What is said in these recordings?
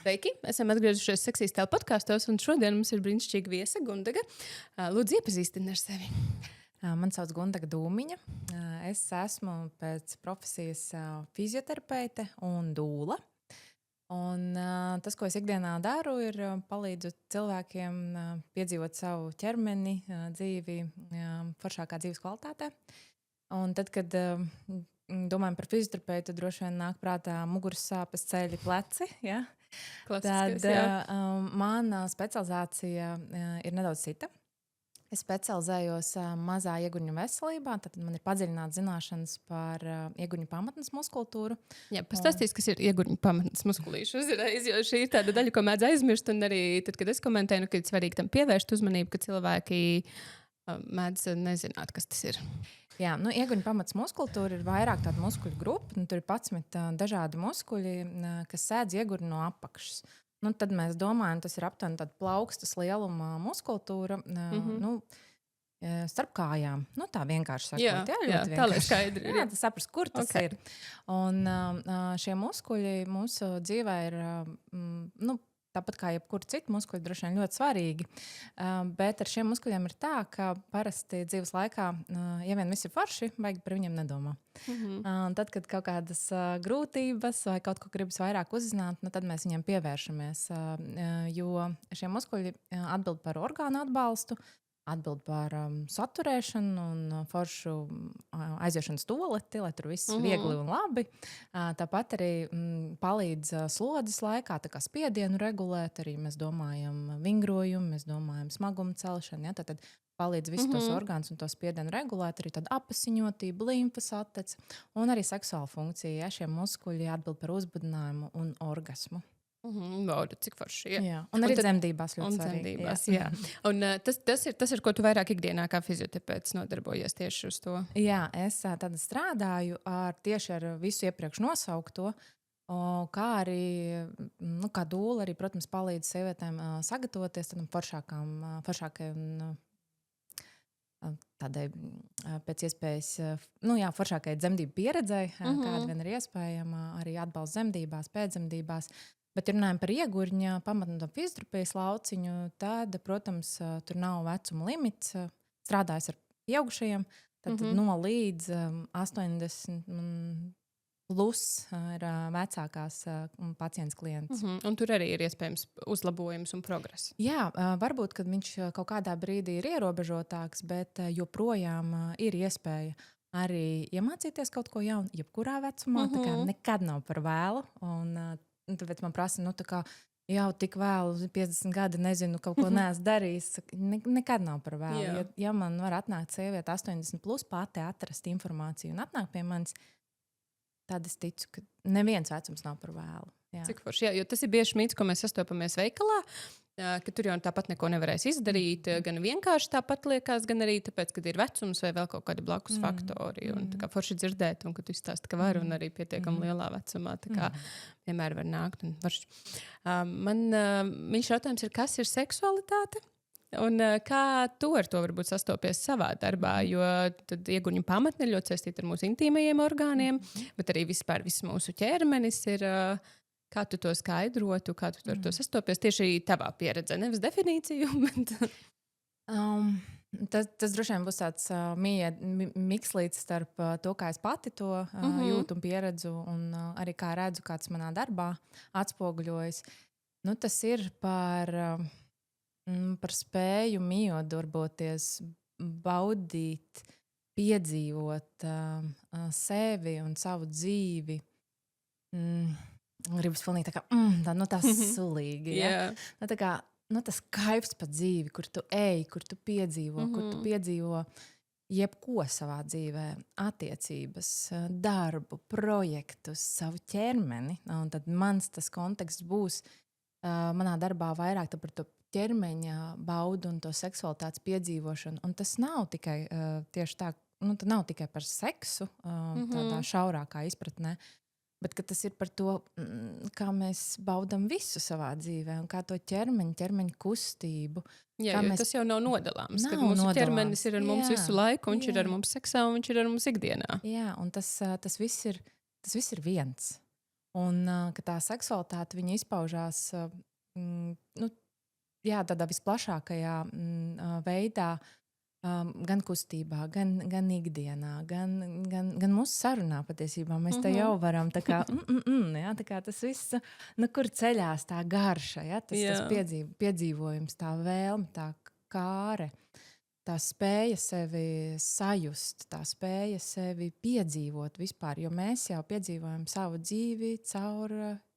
Sveiki! Esam atgriezušies Seksīs Tēl podkastos, un šodien mums ir brīnišķīga viesa Gundaga. Lūdzu, iepazīstini ar sevi. Mani sauc Gundaga Dūmiņa. Es esmu pēc profesijas fizioterapeite un dūla. Un, tas, ko es ikdienā daru, ir palīdzu cilvēkiem piedzīvot savu ķermeni, dzīvi, foršākā dzīves kvalitātē. Un tad, kad domājam par fizioterapeitu, droši vien nāk prātā muguras sāpes, ceļi, pleci. Ja? Tad mana specializācija ir nedaudz cita. Es specializējos mazā ieguņu veselībā, tad man ir padziļināts zināšanas par ieguņu pamatnes muskultūru. Jā, pastāstīs, kas ir ieguņu pamatnes muskulīši uzreiz, jo šī ir tāda daļa, ko mēdz aizmirst, un arī tad, kad es komentēju, ka ir svarīgi tam pievērst uzmanību, ka cilvēki mēdz nezināt, kas tas ir. Jā, ieguņu pamats muskultūra ir vairāk tāda muskuļu grupa. Tur ir 11 dažādi muskuļi, kas sēdz ieguri no apakšas. Tad mēs domājam, tas ir aptuveni tāda plaukstas lieluma muskultūra starp kājām. Tā vienkārši sakot. Jā, tā lai skaidri ir. Jā, tas saprast, kur tas ir. Un šie muskuļi mūsu dzīvē ir, tāpat kā jebkura cita muskuļa, droši vien ļoti svarīgi. Bet ar šiem muskuļiem ir tā, ka parasti dzīves laikā, ja vien viss ir forši, vajag par viņiem nedomā. Tad, kad kaut kādas grūtības vai kaut ko gribas vairāk uzzināt, tad mēs viņiem pievēršamies. Jo šie muskuļi atbild par orgānu atbalstu, atbild par saturēšanu un foršu aiziešanas tualeti, lai tur viss viegli un labi. Tāpat arī palīdz slodzes laikā, tā kā spiedienu regulēt, arī mēs domājam vingrojumu, mēs domājam smagumu celšanu. Ja? Tad palīdz visus tos orgānus un to spiedienu regulēt, arī tāda apasiņotība, limfas attec un arī seksuāla funkcija. Ja? Šie muskuļi atbild par uzbudinājumu un orgasmu. Baudu, cik forši. Jā. Un arī dzemdībās ļoti svarīgi. Jā. Un tas ir, ko tu vairāk ikdienā kā fizioterapeits nodarbojies tieši uz to? Jā, es tad strādāju tieši ar visu iepriekš nosaukto, kā arī, kā dūla arī, protams, palīdz sievietēm sagatavoties tādam foršākai un tādai pēc iespējas, foršākai dzemdību pieredzei, kāda vien ir iespējama, arī atbalsts dzemdībās, pēcdzemdībās. Bet, ja runājam par iegurņa pamatnu fizioterapijas lauciņu, tad, protams, tur nav vecuma limits. Strādājot ar pieaugušajiem, tad no līdz 80 plus ir vecākās pacients klients. Un tur arī ir iespējams uzlabojums un progress. Jā, varbūt, kad viņš kaut kādā brīdī ir ierobežotāks, bet joprojām ir iespēja arī iemācīties kaut ko jaunu, jebkurā vecumā. Tā kā nekad nav par vēlu. Tāpēc man prasa, jau tik vēlu, 50 gadi, nezinu, kaut ko neesmu darījis. Nekad nav par vēlu. Ja man var atnākt sieviete 80 plus, pati atrast informāciju un atnāk pie manis, tad es ticu, ka neviens vecums nav par vēlu. Jā. Cik forši, jo tas ir bieži mīts, ko mēs sastopamies veikalā, ka tur jau tāpat neko nevarēs izdarīt. Gan vienkārši tāpat liekas, gan arī tāpēc, kad ir vecums vai vēl kaut kādi blakus faktori. Un tā kā forši dzirdēt, un ka tu izstāsti, ka var, un arī pietiekami lielā vecumā. Tā kā vienmēr var nākt. Man mīļš jautājums ir, kas ir seksualitāte? Un kā tu ar to varbūt sastopies savā darbā? Jo tad ieguņu pamatne ļoti saistīta ar mūsu intīmajiem orgāniem, bet arī vispār viss mūsu ķermenis ir... Kā tu to skaidrotu, kā tu ar to sastopies tieši tavā pieredzē? Nevis definīciju, bet... Tas droši vien būs tāds mikslīts starp to, kā es pati to jūtu un pieredzu, un arī kā redzu, kāds manā darbā atspoguļojas. Tas ir par spēju mīot, darboties, baudīt, piedzīvot sevi un savu dzīvi. Gribas pilnīgi tā kā, tā sulīgi. Ja? Tā kā, tas kaifs pa dzīvi, kur tu ej, kur tu piedzīvo, kur tu piedzīvo jebko savā dzīvē, attiecības, darbu, projektus, savu ķermeni. Un tad mans tas konteksts būs manā darbā vairāk par to ķermeņa baudu un to seksualitātes piedzīvošanu. Un tas nav tikai tieši tā, tas nav tikai par seksu, tādā šaurākā izpratnē. Bet tas ir par to, kā mēs baudām visu savā dzīvē un kā to ķermeņa kustību. Jā, tas jau nav nodalāms. Kad mūsu ķermenis ir ar mums visu laiku, viņš ir ar mums seksā un viņš ir ar mums ikdienā. Jā, un tas viss ir viens. Un ka tā seksualitāte viņa izpaužās nu, jā, tādā visplašākajā veidā, gan kustībā, gan ikdienā, gan mūsu sarunā patiesībā. Mēs te jau varam tā kā, jā, tā kā tas viss, nu, kur ceļās tā garša, ja, tas piedzīvojums, tā vēlme, tā kāre, tā spēja sevi sajust, tā spēja sevi piedzīvot vispār, jo mēs jau piedzīvojam savu dzīvi caur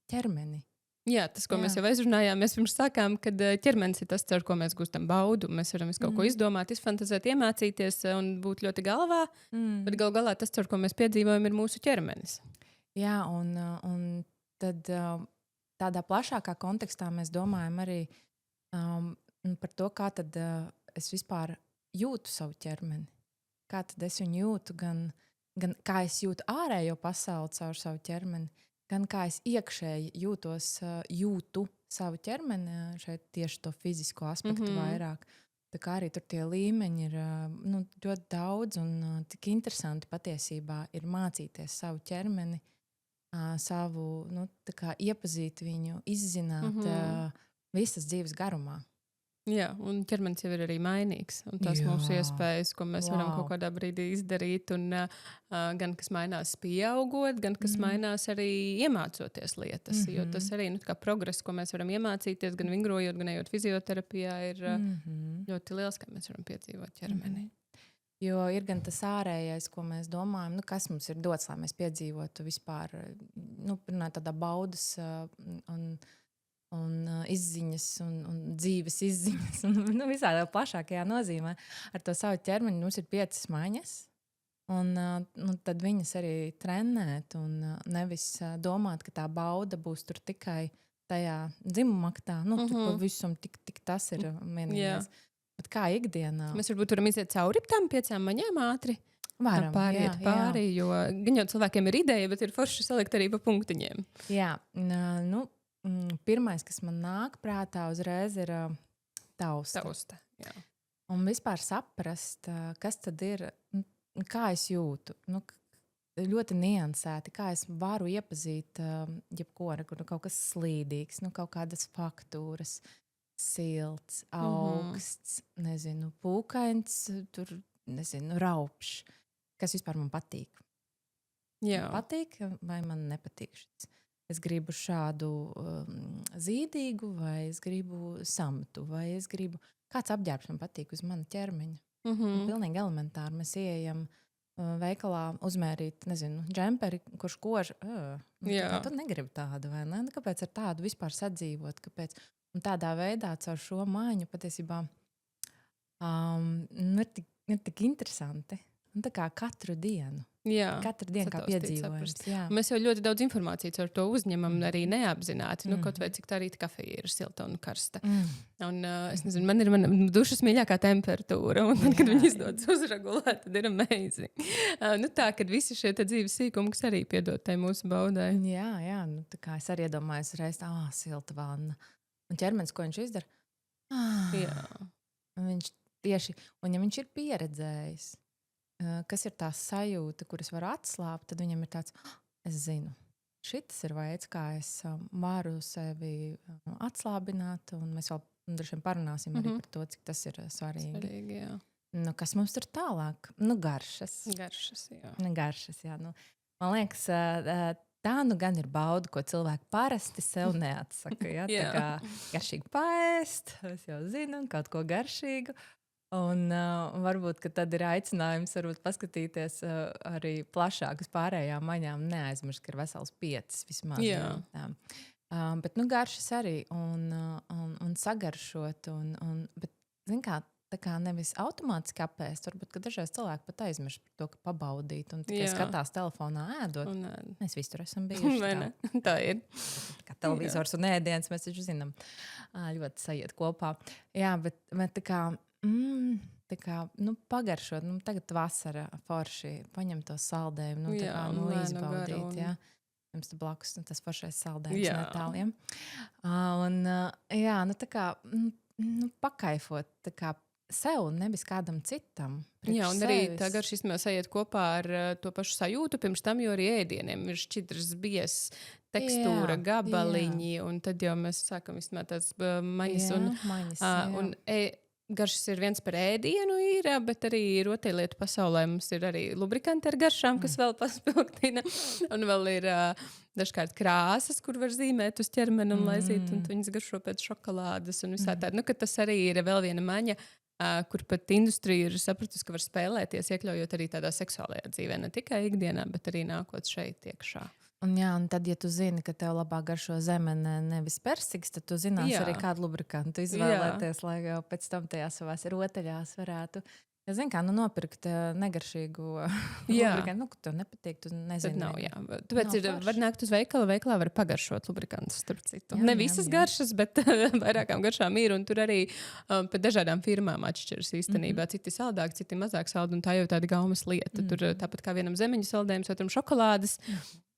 ķermeni. Jā, tas, ko mēs jau aizrunājām, mēs pirms sākām, kad ķermenis ir tas, ar ko mēs gūstam baudu. Mēs varam visu kaut ko izdomāt, izfantazēt, iemācīties un būt ļoti galvā, bet galu galā tas, ar ko mēs piedzīvojam, ir mūsu ķermenis. Jā, un tad tādā plašākā kontekstā mēs domājam arī par to, kā tad es vispār jūtu savu ķermeni. Kā tad es viņu jūtu, gan kā es jūtu ārējo pasauli caur savu ķermeni, gan kā es iekšēji jūtu savu ķermeni, šeit tieši to fizisko aspektu vairāk. Tā kā arī tur tie līmeņi ir ļoti daudz un tik interesanti patiesībā ir mācīties savu ķermeni, savu, tā kā iepazīt viņu, izzināt visas dzīves garumā. Jā, un ķermenis jau ir arī mainīgs. Un tās mūsu iespējas, ko mēs varam kaut kādā brīdī izdarīt, un gan kas mainās pieaugot, gan kas mainās arī iemācoties lietas. Jo tas arī kā progress, ko mēs varam iemācīties, gan vingrojot, gan ejot fizioterapijā, ir ļoti liels, kā mēs varam piedzīvot ķermeni. Jo ir gan tas ārējais, ko mēs domājam, kas mums ir dots, lai mēs piedzīvotu vispār, tādā baudas un izziņas un dzīves izziņas un visādā plašākajā nozīmē. Ar to savu ķermeni mums ir 5 maņas, un tad viņas arī trenēt un nevis domāt, ka tā bauda būs tur tikai tajā dzimumaktā, tur pavisam tik tas ir vienīgais. Bet kā ikdienā? Mēs varbūt varam iziet cauri tām 5 maņām ātri. Varam, pāriet pāri, jo gan jau cilvēkiem ir ideja, bet ir forši salikt arī pa punktiņiem. Jā, pirmais, kas man nāk prātā uzreiz, ir tausta. Jā. Un vispār saprast, kas tad ir, kā es jūtu. Ļoti niansēti, kā es varu iepazīt jebko, kur kaut kas slīdīgs, kaut kādas faktūras, silts, augsts, pūkains, tur, raupšs. Kas vispār man patīk? Jā. Patīk vai man nepatīk šis? Es gribu šādu zīdīgu, vai es gribu samtu, vai es gribu... Kāds apģērbs man patīk uz mana ķermeņa? Pilnīgi elementāri. Mēs ieejam veikalā uzmērīt, džemperi, kurš kož. Tu negribi tādu, vai ne? Kāpēc ar tādu vispār sadzīvot? Kāpēc? Un tādā veidā caur šo māņu patiesībā ir tik interesanti. Un tā kā katru dienu. Katru dienu kā piedzīvojums. Mēs jau ļoti daudz informācijas ar to uzņemam, arī neapzināti. Kaut vai cik tā rīta kafija ir silta un karsta. Un, es nezinu, man ir mana dušas mīļākā temperatūra. Un tad, kad viņi izdodas uzregulēt, tad ir amazing. Tā, kad visi šie dzīves sīkumi, kas arī piedod tai mūsu baudai. Jā, tā kā es arī iedomājos reiz, silta vanna. Un ķermenis, ko viņš izdara? Viņš tieši, un ja viņš ir pieredzējis, kas ir tā sajūta, kuras var atslābt, tad viņam ir tāds, es zinu, šitas ir veids, kā es varu sevi atslābināt, un mēs vēl droši vien parunāsim arī par to, cik tas ir svarīgi. Kas mums tur tālāk? Garšas. Garšas, jā. Man liekas, tā gan ir bauda, ko cilvēki parasti sev neatsaka. Ja? Tā kā garšīgi paēst, es jau zinu, kaut ko garšīgu. Un varbūt, ka tad ir aicinājums paskatīties arī plašāk uz pārējām maņām. Neaizmirst, ka ir vesels 5 vismaz. Bet garšas arī un sagaršot. Bet, zin kā, tā kā nevis automātiski apēst, varbūt, ka dažreiz cilvēki pat aizmirst par to, ka pabaudīt un tikai skatās telefonā ēdot. Mēs visi tur esam bijuši. Tā ir. Kā televizors un ēdiens, mēs taču zinām. Ļoti sajiet kopā. Jā, bet tā kā... tā kā, pagaršot, tagad vasara forši, paņem to saldējumu, izbaudīt, jā. Jums tu blakus, tas foršais saldējums netāliem. Un, tā kā, pakaifot, tā kā sev, nevis kādam citam. Jā, un arī tā garša īstenībā sajiet kopā ar to pašu sajūtu pirms tam, jo arī ēdieniem ir šķidrs biezs, tekstūra, gabaliņi, un tad jau mēs sākam īstenībā tās maņas. Un garšas ir viens par ēdienu, bet arī rotaļlietu pasaulē mums ir arī lubrikanti ar garšām, kas vēl paspilgtina. Un vēl ir dažkārt krāsas, kur var zīmēt uz ķermeni un laizīt, un viņas garšo pēc šokolādes un visā tāda. Nu, ka tas arī ir vēl viena maņa, kur pat industrija ir sapratusi, ka var spēlēties, iekļaujot arī tādā seksuālajā dzīvē, ne tikai ikdienā, bet arī nākot šeit iekšā. Un tad, ja tu zini, ka tev labāk garšo zemene, nevis persiks, tad tu zināsi arī kādu lubrikantu izvēlēties, lai jau pēc tam tajā savās rotaļās varētu. Ja zini, kā nopirkt negaršīgu lubrikantu, ka tev nepatīk, tu nezini. Tad nav, Tāpēc var nākt uz veikalā var pagaršot lubrikantus, starp citu. Ne visas garšas, bet vairākām garšām ir, un tur arī pa dažādām firmām atšķiras īstenībā. Citi saldāk, citi mazāk saldi, un tā jau tāda gaumas lieta. Tur tāpat kā vienam zemeņu saldējums, otram šokolādes.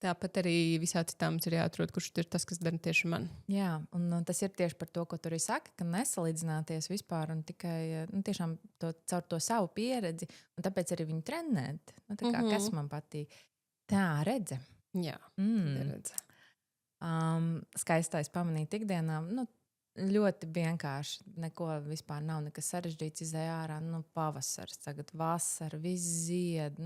Tāpat arī visā citām ir jāatrod, kurš ir tas, kas dara tieši man. Jā, un tas ir tieši par to, ko tu arī saki, ka nesalīdzināties vispār un tikai tiešām caur to savu pieredzi, un tāpēc arī viņu trenēt. Kas man patīk? Tā redze. Jā, redze. Skaistais pamanīt ikdienā. Ļoti vienkārši. Neko vispār nav, nekas sarežģīts izēj ārā. Pavasars, tagad vasara, viss zied,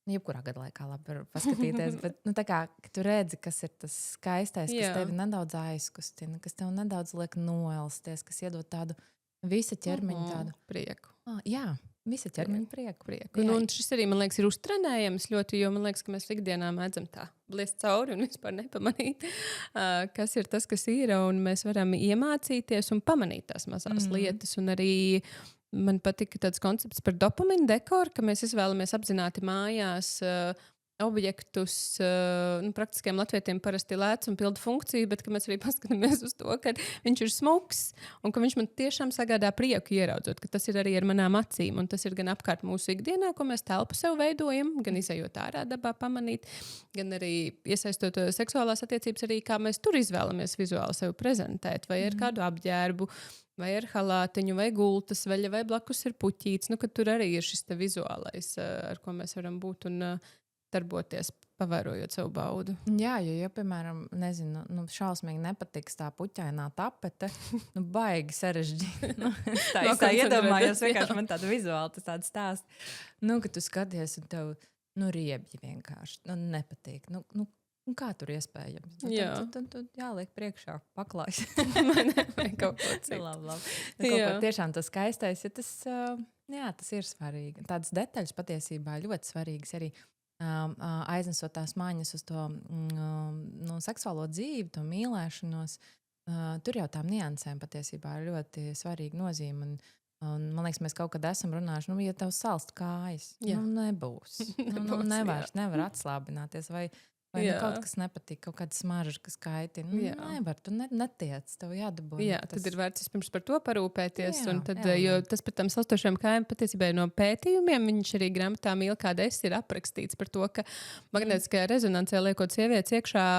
jebkurā gada laikā labi var paskatīties, bet tā kā tu redzi, kas ir tas skaistais, kas tevi nedaudz aizkustina, kas tev nedaudz liek noelsties, kas iedod tādu visa ķermeņa tādu prieku. Jā, visa ķermeņa prieku. Un šis arī, man liekas, ir uztrenējams ļoti, jo man liekas, ka mēs ikdienā mēdzam tā bliest cauri un vispār nepamanīt, kas ir tas, kas ir, un mēs varam iemācīties un pamanīt tās mazās lietas, un arī man patika tāds koncepts par dopamīnu dekoru, ka mēs izvēlamies apzināti mājās objektus, praktiskiem latvietiem parasti lēc un pilda funkciju, bet ka mēs arī paskatāmies uz to, ka viņš ir smuks un ka viņš man tiešām sagādā prieku ieraudzot, ka tas ir arī ar manām acīm un tas ir gan apkārt mūsu ikdienā, ko mēs telpu sev veidojam, gan izejot ārā dabā pamanīt, gan arī iesaistot seksuālās attiecības arī, kā mēs tur izvēlamies vizuāli sev prezentēt vai ar kādu apģērbu, vai ar halātiņu, vai gultas veļa, vai blakus ir puķīts. Ka tur arī ir šis te vizuālais, ar ko mēs varam būt un darboties, pavērojot savu baudu. Jā, jo piemēram, nezinu, šausmīgi nepatiks tā puķainā tapete, baigi sarežģīti. Tā iedomājos, vienkārši man tāda vizuāli, tas tāds stāsts. Ka tu skaties un tev, riebji vienkārši, nepatīk. Kā tur iespējams? Tad jāliek priekšā paklājs. Vai kaut ko citu. Labi. Tiešām tas skaistais, ja tas ir svarīgi. Tādas detaļas patiesībā ļoti svarīgas arī aiznesot tās māņas uz to seksuālo dzīvi, to mīlēšanos. Tur jau tām niansēm patiesībā ir ļoti svarīga nozīme. Un, man liekas, mēs kaut kad esam runājuši, ja tev salst kājas, nebūs. Nevar atslābināties vai kaut kas nepatīk, kaut kāda smarža, kas kaitina. Nevar, tu netiec, tev jādabū. Tad ir vērts vispirms par to parūpēties. Jo tas par tām salstošajām kājām patiesībā no pētījumiem, viņš arī grāmatā Mīlkāda ir aprakstīts par to, ka magnētiskajā rezonansē liekot sievietes iekšā,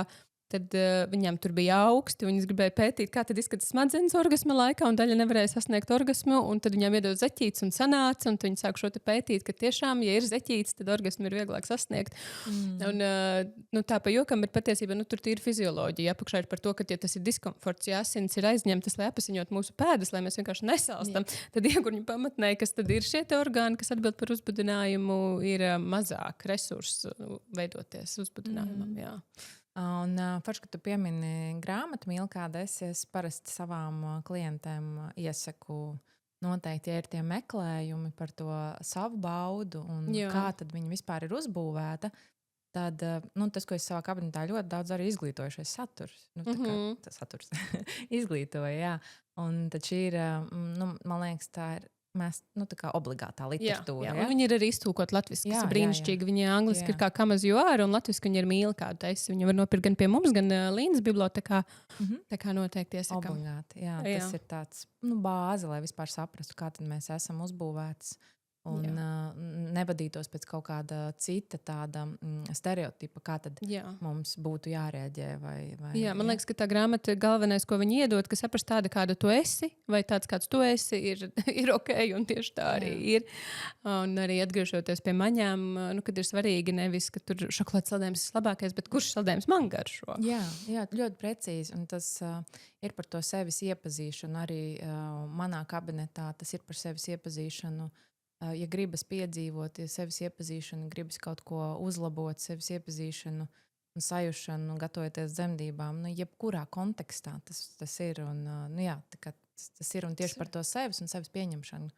tad viņām tur bija augsti, viņas gribēja pētīt, kā tad izskatās smadzenes orgasma laikā, un daļa nevarēja sasniegt orgasmu, un tad viņām iedod zeķītes un sanāca, un viņi sāk šo te pētīt, ka tiešām, ja ir zeķītes, tad orgasmu ir vieglāk sasniegt. Un tā pa jokam ir patiesībā, tur ir fizioloģija. Apakšā ir par to, ka, ja tas ir diskomforts, ja asins ir aizņemtas, lai apasiņot mūsu pēdas, lai mēs vienkārši nesalstam, tad iegurņu pamatnē, kas tad ir šie te orgāni, kas atbild par uzbudinājumu, ir mazāk resursu veidoties uzbudinājumam, jā. Un forši, ka tu piemini grāmatu Mīlkāda, es parasti savām klientēm iesaku noteikti, ja ir tie meklējumi par to savu baudu un kā tad viņa vispār ir uzbūvēta, tad tas, ko es savā kabinetā ļoti daudz arī izglītojušies saturs. Tas saturs izglītoja, jā. Un tad šī ir, man liekas, tā ir tā kā obligātā literatūra. Jā. Viņi ir arī iztulkot latviski, kas ir brīnišķīgi. Viņi angliski ir kā Kamazuāra un latviski viņi ir Mīlkāda taisa. Viņi var nopirkt gan pie mums, gan Līnas bibliotekā. Tā kā noteikti iesakām. Obligāti, jā. Tas ir tāds bāze, lai vispār saprastu, kā tad mēs esam uzbūvēts. un nevadītos pēc kaut kāda cita tāda stereotipa, kā tad mums būtu jārēģē. Jā, man liekas, ka tā grāmata galvenais, ko viņi iedod, ka saprast tāda, kāda tu esi, vai tāds, kāds tu esi, ir ok, un tieši tā arī ir. Un arī atgriežoties pie maņām, kad ir svarīgi nevis, ka tur šokolādes saldējums ir labākais, bet kurš saldējums man garšo. Jā, ļoti precīzi, un tas ir par to sevis iepazīšanu. Arī manā kabinetā tas ir par sevis iepazīšanu. Ja gribas piedzīvot, ja sevis iepazīšanu, gribas kaut ko uzlabot, sevis iepazīšanu un sajušanu, gatavoties dzemdībām, jebkurā kontekstā tas ir. Un, tas ir un tieši par to sevis un sevis pieņemšanu.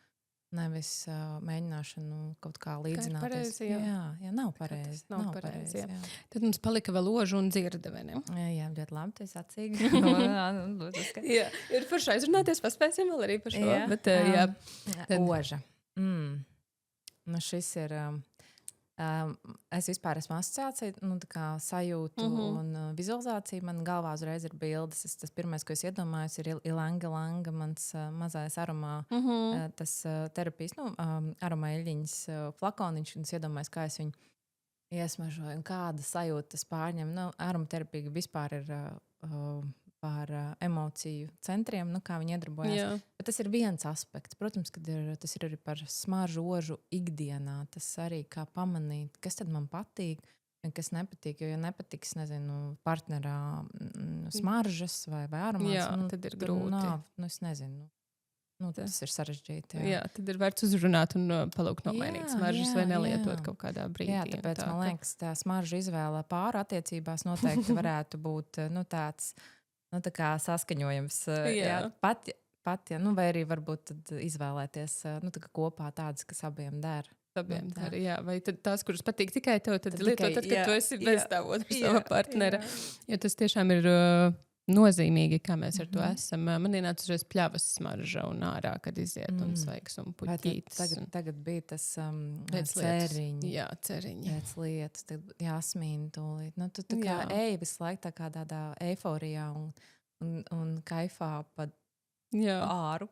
Nevis mēģināšanu kaut kā līdzināties. Pareizi, jā, nav pareizi. Nav pareizi, jā. Tad mums palika vēl loža un dzirde, vai ne? Jā, ļoti labi, tu esi atsīgi. Jā, ir forši aizrunāties, paspēsim vēl arī par šo. Bet, Loža. Šis ir... es vispār esmu asociācija, sajūtu un vizualizācija. Man galvā uzreiz ir bildes. Tas pirmais, ko es iedomājos, ir Ilanga Langa, mans mazais aromā, tas terapijas, aromā eļļiņas flakoniņš, un es iedomājos, kā es viņu iesmažoju un kāda sajūta tas pārņem. Aromaterapija vispār ir par emociju centriem, kā viņi iedarbojas. Bet tas ir viens aspekts. Protams, ka tas ir arī par smaržu ožu ikdienā. Tas arī kā pamanīt, kas tad man patīk, kas nepatīk. Jo, ja nepatiks, partnerā smaržas vai aromāts, tad ir grūti. Es nezinu. Tas ir sarežģīti. Jā, tad ir vērts uzrunāt un palūgt nomainīt smaržas vai nelietot kaut kādā brīdī. Jā, tāpēc man liekas, tā smaržu izvēle pāru attiecībās noteikti varētu būt tāds tā kā saskaņojums. Pat, vai arī varbūt tad izvēlēties tā kā kopā tādas, kas abiem der. Vai tad tās, kuras patīk tikai tev, tad lietot, kad tu esi bez tā otra sava partnera. Jo tas tiešām ir nozīmīgi, kā mēs ar to esam. Man ienāca uzreiz pļavas smarža un ārā, kad iziet un svaigs un puķītis. Tagad bija tas ceriņi. Jā, ceriņi. Pēc lietas, tad jāsmīna tūlīt. Tu tā kā ej visu laiku tā kā tādā eiforijā un kaifā pat āru.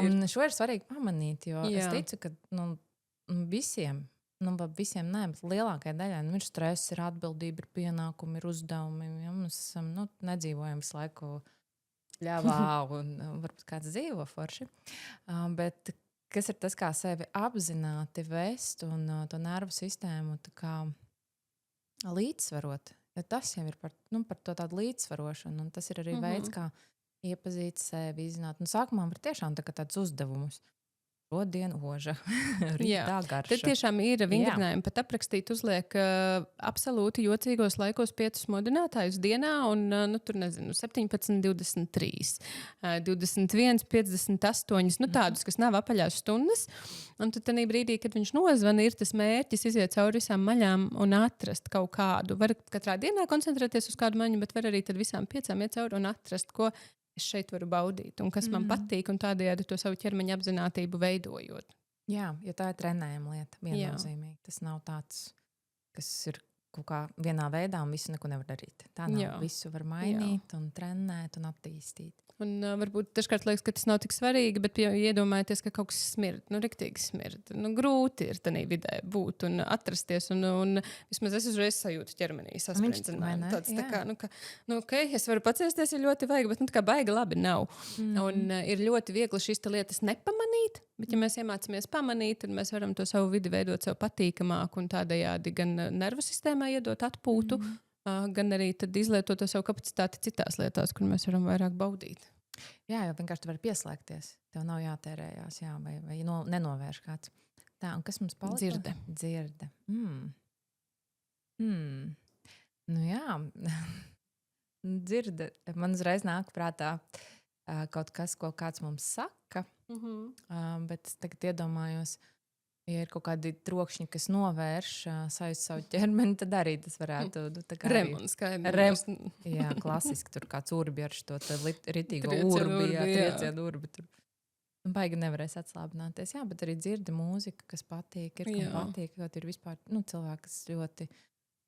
Un šo ir svarīgi pamanīt, jo es ticu, ka visiem, ne, bet lielākajai daļai ir stress, ir atbildība, ir pienākumi, ir uzdevumi. Mēs nedzīvojam visu laiku ļāvā un varbūt kāds dzīvo forši. Bet kas ir tas, kā sevi apzināti vest un to nervu sistēmu tā kā līdzsvarot? Ja tas jau ir par to tādu līdzsvarošanu, un tas ir arī veids, kā iepazīt sevi, izzināt. Sākumā var tiešām tāds uzdevumus. Šodien oža, rītā garša. Tad tiešām ir vingrinājumi pat aprakstīt, uzliek absolūti jocīgos laikos 5 modinātājus dienā, un tur, 17, 23, 21, 58, tādus, kas nav apaļās stundas. Un tad tādā brīdī, kad viņš nozvana, ir tas mērķis iziet cauri visām maļām un atrast kaut kādu. Var katrā dienā koncentrēties uz kādu maņu, bet var arī tad visām 5 iet cauri un atrast, ko es šeit varu baudīt un kas man patīk, un tādējādi to savu ķermeņa apzinātību veidojot. Jā, jo tā ir trenējuma lieta, viennozīmīgi. Tas nav tāds, kas ir kaut kā vienā veidā un visu neko nevar darīt. Tā nav. Visu var mainīt un trenēt un attīstīt. Un varbūt dažkārt liekas, ka tas nav tik svarīgi, bet iedomājieties, ka kaut kas smird, riktīgi smird. Grūti ir tādā vidē būt un atrasties, un vismaz es uzreiz sajūtu ķermenī sasprindzināt. Tāds tā kā, okay, es varu pacēsties, ja ļoti vajag, bet tā kā baigi labi nav. Un ir ļoti viegli šīs lietas nepamanīt, bet ja mēs iemācāmies pamanīt, tad mēs varam to savu vidi veidot sev patīkamāku un tādējādi gan nervu sistēmā iedot atpūtu, gan arī tad izlietot to savu kapacitāti citās lietās, kur mēs varam vairāk baudīt. Jā, jo vienkārši tu vari pieslēgties. Tev nav jātērējās, vai nenovērš kāds. Tā, un kas mums palika? Dzirde. Jā. Dzirde. Man uzreiz nāk prātā kaut kas, ko kāds mums saka, bet es tagad iedomājos, ja ir kaut kādi trokšņi, kas novērš savu ķermeni, tad arī tas varētu... Remuns, kā ir. Jā, klasiski tur kāds urbi ar šo ritīgo urbi, triecienu urbi. Tur. Baigi nevarēs atslābināties. Jā, bet arī dzirdi mūzika, kas patīk, kam patīk, jo ir vispār cilvēki, kas ļoti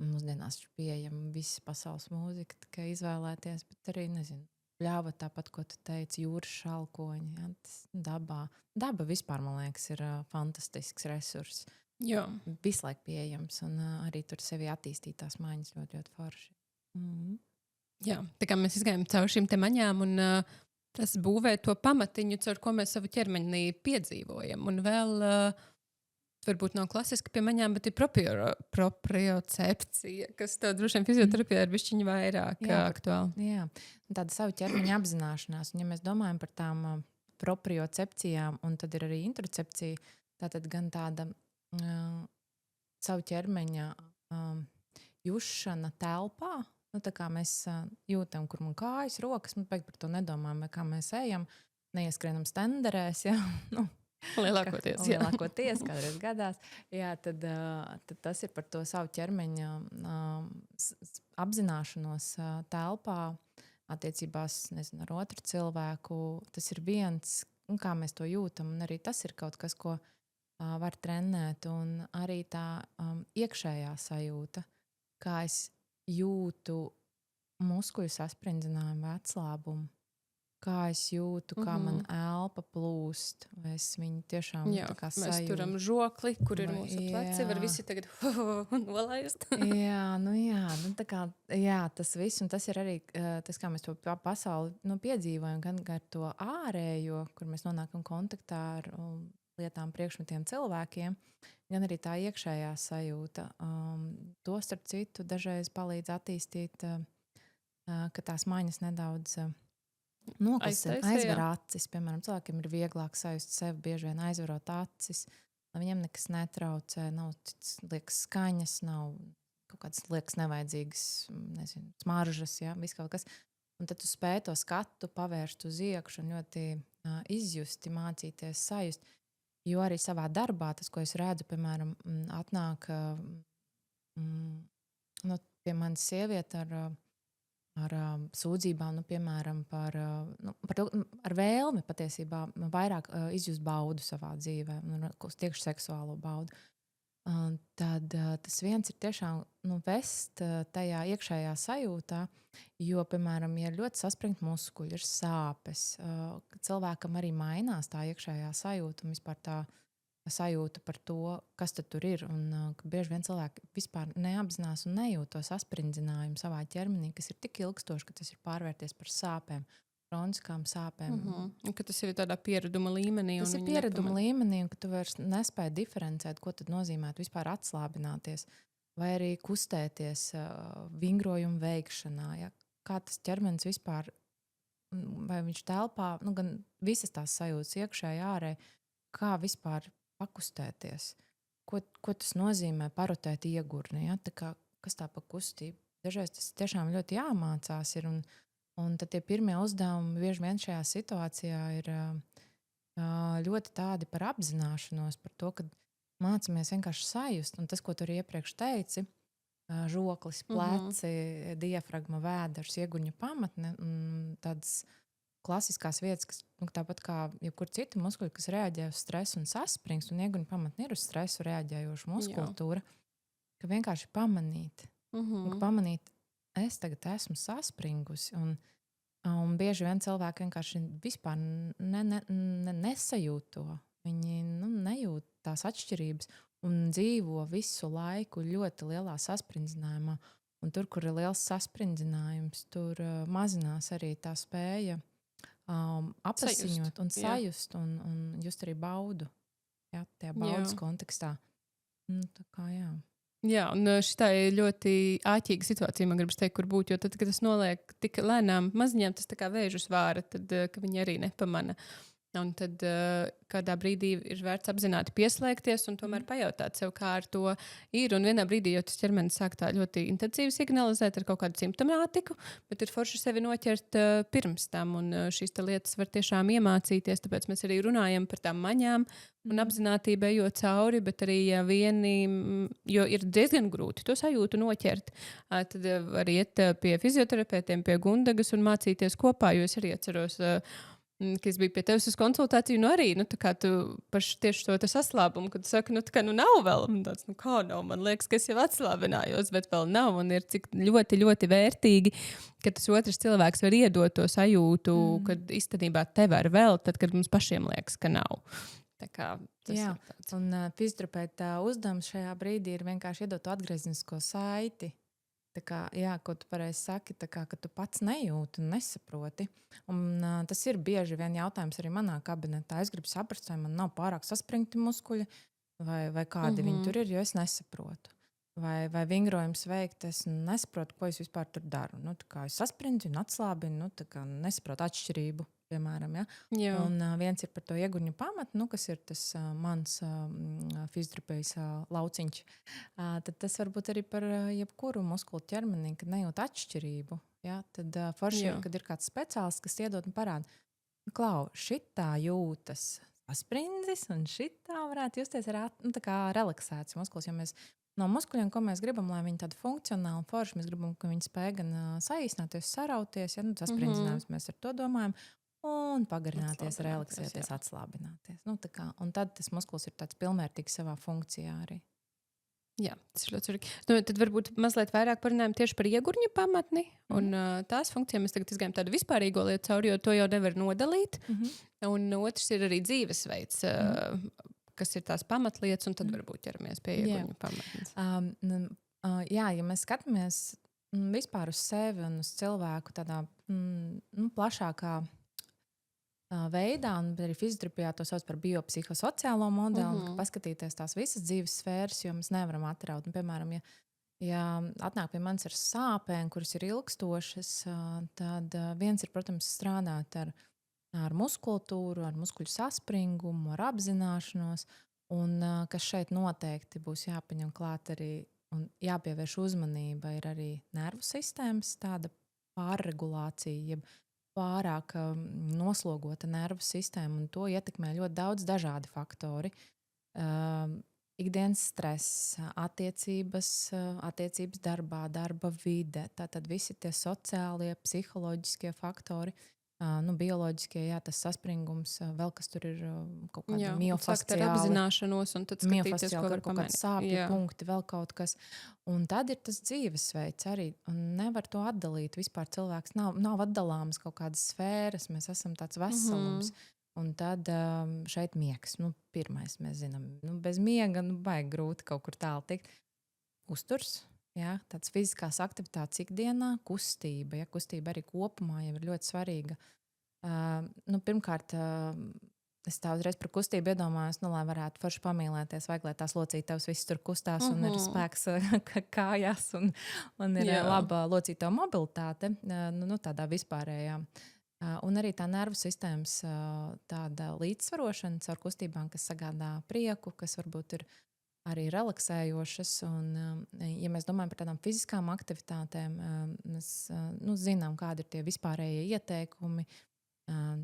mūsdienās pieejami visi pasaules mūzika, tikai izvēlēties, bet arī, nezinu, pļava, tāpat, ko tu teici, jūras šalkoņi. Ja, tas daba vispār, man liekas, ir fantastisks resurss. Jā. Visu laiku pieejams, un arī tur sevi attīstītās mājas ļoti, ļoti forši. Jā, tā kā mēs izgājām cauri šīm te maņām, un tas būvē to pamatiņu, caur ko mēs savu ķermeni piedzīvojam. Un vēl, varbūt nav klasiski pie maņām, bet ir propriocepcija, kas tev droši vien fizioterapijā ir bišķiņa vairāk aktuāli. Jā, tāda savu ķermeņa apzināšanās. Un ja mēs domājam par tām propriocepcijām, un tad ir arī introcepcija, tātad gan tāda savu ķermeņa jušana telpā, nu, tā kā mēs jūtam, kur man kājas, rokas, mēs par to nedomājam, vai kā mēs ejam, neieskrienam stenderēs, ja, nu, lielākoties kādreiz gadās. Jā, tad tas ir par to savu ķermeņa apzināšanos telpā, attiecībās, nezinu, ar otru cilvēku. Tas ir viens, un kā mēs to jūtam, un arī tas ir kaut kas, ko var trenēt, un arī tā iekšējā sajūta, kā es jūtu muskuļu sasprindzinājumu, veclābumu, kā es jūtu, kā man elpa plūst, vai es viņu tiešām tā kā sajūtu. Mēs turam žokli, kur ir mūsu pleci, var visi tagad nolaist. Tā kā, tas viss, un tas ir arī tas, kā mēs to pasauli piedzīvojam, gan ar to ārējo, kur mēs nonākam kontaktā ar lietām, priekšmetiem, cilvēkiem, gan arī tā iekšējā sajūta. To, starp citu, dažreiz palīdz attīstīt, ka tās maņas nedaudz noklusina, aizver acis. Piemēram, cilvēkiem ir vieglāk sajust sevi, bieži vien aizverot acis, lai viņiem nekas netraucē, nav liekas skaņas, nav kaut kādas liekas nevajadzīgas, nezinu, smaržas, ja, viss kaut kas. Un tad tu spēj to skatu pavērst uz iekšu un ļoti izjusti, mācīties sajust. Jo arī savā darbā, tas, ko es redzu, piemēram, atnāk pie manis sieviete ar sūdzībām, piemēram, par ar vēlmi patiesībā vairāk izjust baudu savā dzīvē, tieši seksuālo baudu. Tad tas viens ir tiešām vest tajā iekšējā sajūtā, jo, piemēram, ja ir ļoti saspringti muskuļi, ir sāpes, cilvēkam arī mainās tā iekšējā sajūta un vispār tā sajūta par to, kas tad tur ir. Un bieži vien cilvēki vispār neapzinās un nejūt to sasprindzinājumu savā ķermenī, kas ir tik ilgstoši, ka tas ir pārvērties par sāpēm, kroniskām sāpēm. Ka tas ir tādā piereduma līmenī. Tas ir piereduma līmenī, un ka tu vairs nespēji diferencēt, ko tad nozīmētu vispār atslābināties vai arī kustēties vingrojumu veikšanā. Ja? Kā tas ķermenis vispār, vai viņš telpā, gan visas tās sajūtas iekšēji ārēji, kā vispār pakustēties. Ko tas nozīmē parotēt iegurni? Ja? Tā kā, kas tā pa kustību? Dažreiz tas tiešām ļoti jāmācās ir, un tad tie pirmie uzdevumi bieži vien šajā situācijā ir ļoti tādi par apzināšanos, par to, ka mācāmies vienkārši sajust. Un tas, ko tu arī iepriekš teici, žoklis, pleci, diafragma, vēders, ieguņa pamatne, tādas klasiskās vietas, kas tāpat kā jebkur citi muskuļi, kas reaģē uz stresu un saspringst, un ieguņa pamatne ir uz stresu reaģējoša muskultūra, ka vienkārši pamanīt. Ka pamanīt, es tagad esmu saspringusi, un bieži vien cilvēki vienkārši vispār nesajūt to. Viņi nejūt tās atšķirības un dzīvo visu laiku ļoti lielā saspringzinājumā. Un tur, kur ir liels saspringzinājums, tur mazinās arī tā spēja apziņot un sajust un just arī baudu. Jā, tajā baudas kontekstā. Tā kā jā. Jā, un šitā ir ļoti āķīga situācija, man gribas teikt, kur būt, jo tad, kad tas noliek tik lēnām maziņām, tas tā kā vēžu svāra, tad, ka viņi arī nepamana. Un tad kādā brīdī ir vērts apzināti pieslēgties un tomēr pajautāt sev, kā ar to ir. Un vienā brīdī jau tas ķermenis sāk tā ļoti intensīvi signalizēt ar kaut kādu simptomātiku, bet ir forši sevi noķert pirms tam. Un šīs lietas var tiešām iemācīties, tāpēc mēs arī runājam par tām maņām un apzinātību ejot cauri, bet arī jo ir diezgan grūti to sajūtu noķert. Tad var iet pie fizioterapeitiem, pie Gundagas un mācīties kopā, jo es arī atceros Kad es biju pie tevis uz konsultāciju, nu arī, nu, tā kā tu tieši to saslāpumu, kad tu saki, nu, tā kā, nu, nav vēl, un tāds, nu, kā nav, man liekas, ka es jau atslābinājos, bet vēl nav, un ir cik ļoti, ļoti vērtīgi, ka tas otrs cilvēks var iedot to sajūtu, kad īstenībā te var vēl, tad, kad mums pašiem liekas, ka nav. Tā kā tas Jā, ir tāds. un fizioterapeita uzdevums šajā brīdī ir vienkārši iedot to atgrieznisko saiti. Tā kā, jā, ko tu pareizi saki, tā kā, ka tu pats nejūti un nesaproti. Un, tas ir bieži vien jautājums arī manā kabinetā. Es gribu saprast, vai man nav pārāk saspringti muskuļi, vai kādi viņi tur ir, jo es nesaprotu. Vai vingrojums veikt, es nesaprotu, ko es vispār tur daru. Nu, tā kā es sasprintu un atslābinu, nu, tā kā nesaprotu atšķirību. Piemēram, ja? Jā. Un viens ir par to ieguņu pamatu, nu, kas ir tas mans fizioterapijas lauciņš. Tad tas var būt arī par jebkuru muskulu ķermenī, kad nejūt atšķirību. Ja? Tad forši, kad ir kāds speciālists, kas iedod un parāda, klau, šitā jūtas sasprindzis, un šitā varētu justies nu, tā kā relaksēts muskulis. Ja mēs no muskuļiem, ko mēs gribam, lai viņi tādi funkcionāli forši, mēs gribam, ka viņi spēj gan saīsināties, sarauties, ja nu, saspringzinājums mēs ar to domājam, un pagarināties, relaksēties, atslābināties. Nu, tā kā, un tad tas muskulis ir tāds pilnvērtīgs savā funkcijā arī. Jā, tas ir ļoti svarīgi. Nu, tad varbūt mazliet vairāk parunājam tieši par iegurņu pamatni. Un tās funkcijas mēs tagad izgājām tādu vispārīgo lietu cauri, jo to jau nevar nodalīt. Un otrs ir arī dzīvesveids, kas ir tās pamatlietas, un tad varbūt ķeramies pie iegurņu pamatnes. Jā, ja mēs skatāmies vispār uz sevi un uz cilvēku tādā plašākā veidā, un arī fizioterapijā to sauc par biopsihosociālo modeli, ka paskatīties tās visas dzīves sfēras, jo mēs nevaram atraut. Un, piemēram, ja atnāk pie manis ar sāpēm, kuras ir ilgstošas, tad viens ir, protams, strādāt ar muskultūru, ar muskuļu saspringumu, ar apzināšanos, un kas šeit noteikti būs jāpaņem klāt arī un jāpievērš uzmanība, ir arī nervu sistēmas tāda pārregulācija, jeb pārāk noslogota nervu sistēma, un to ietekmē ļoti daudz dažādi faktori. Ikdienas stress, attiecības darbā, darba vide, tātad visi tie sociālie, psiholoģiskie faktori, bioloģiskie, jā, tas saspringums, vēl kas tur ir kaut kāda miofasciāla apzināšanos, un tad skatīties, ko var kaut kāds sāpju punkti, vēl kaut kas. Un tad ir tas dzīvesveids arī, un nevar to atdalīt. Vispār cilvēks nav atdalāmas kaut kādas sfēras, mēs esam tāds veselums. Un tad šeit miegs, pirmais mēs zinām, bez miega, baigi grūti kaut kur tālu tikt. Uzturs. Ja, tāds fiziskās aktivitātes ikdienā, kustība. Ja, kustība arī kopumā jau ir ļoti svarīga. Pirmkārt, es tā uzreiz par kustību iedomājos, lai varētu forši pamīlēties, vajag, lai tās locītavas viss tur kustās un ir spēks kājās un ir laba locītava mobilitāte, tādā vispārējā. Un arī tā nervu sistēmas tāda līdzsvarošana caur kustībām, kas sagādā prieku, kas varbūt ir arī relaksējošas. Un, ja mēs domājam par tādām fiziskām aktivitātēm, mēs zinām, kādi ir tie vispārējie ieteikumi.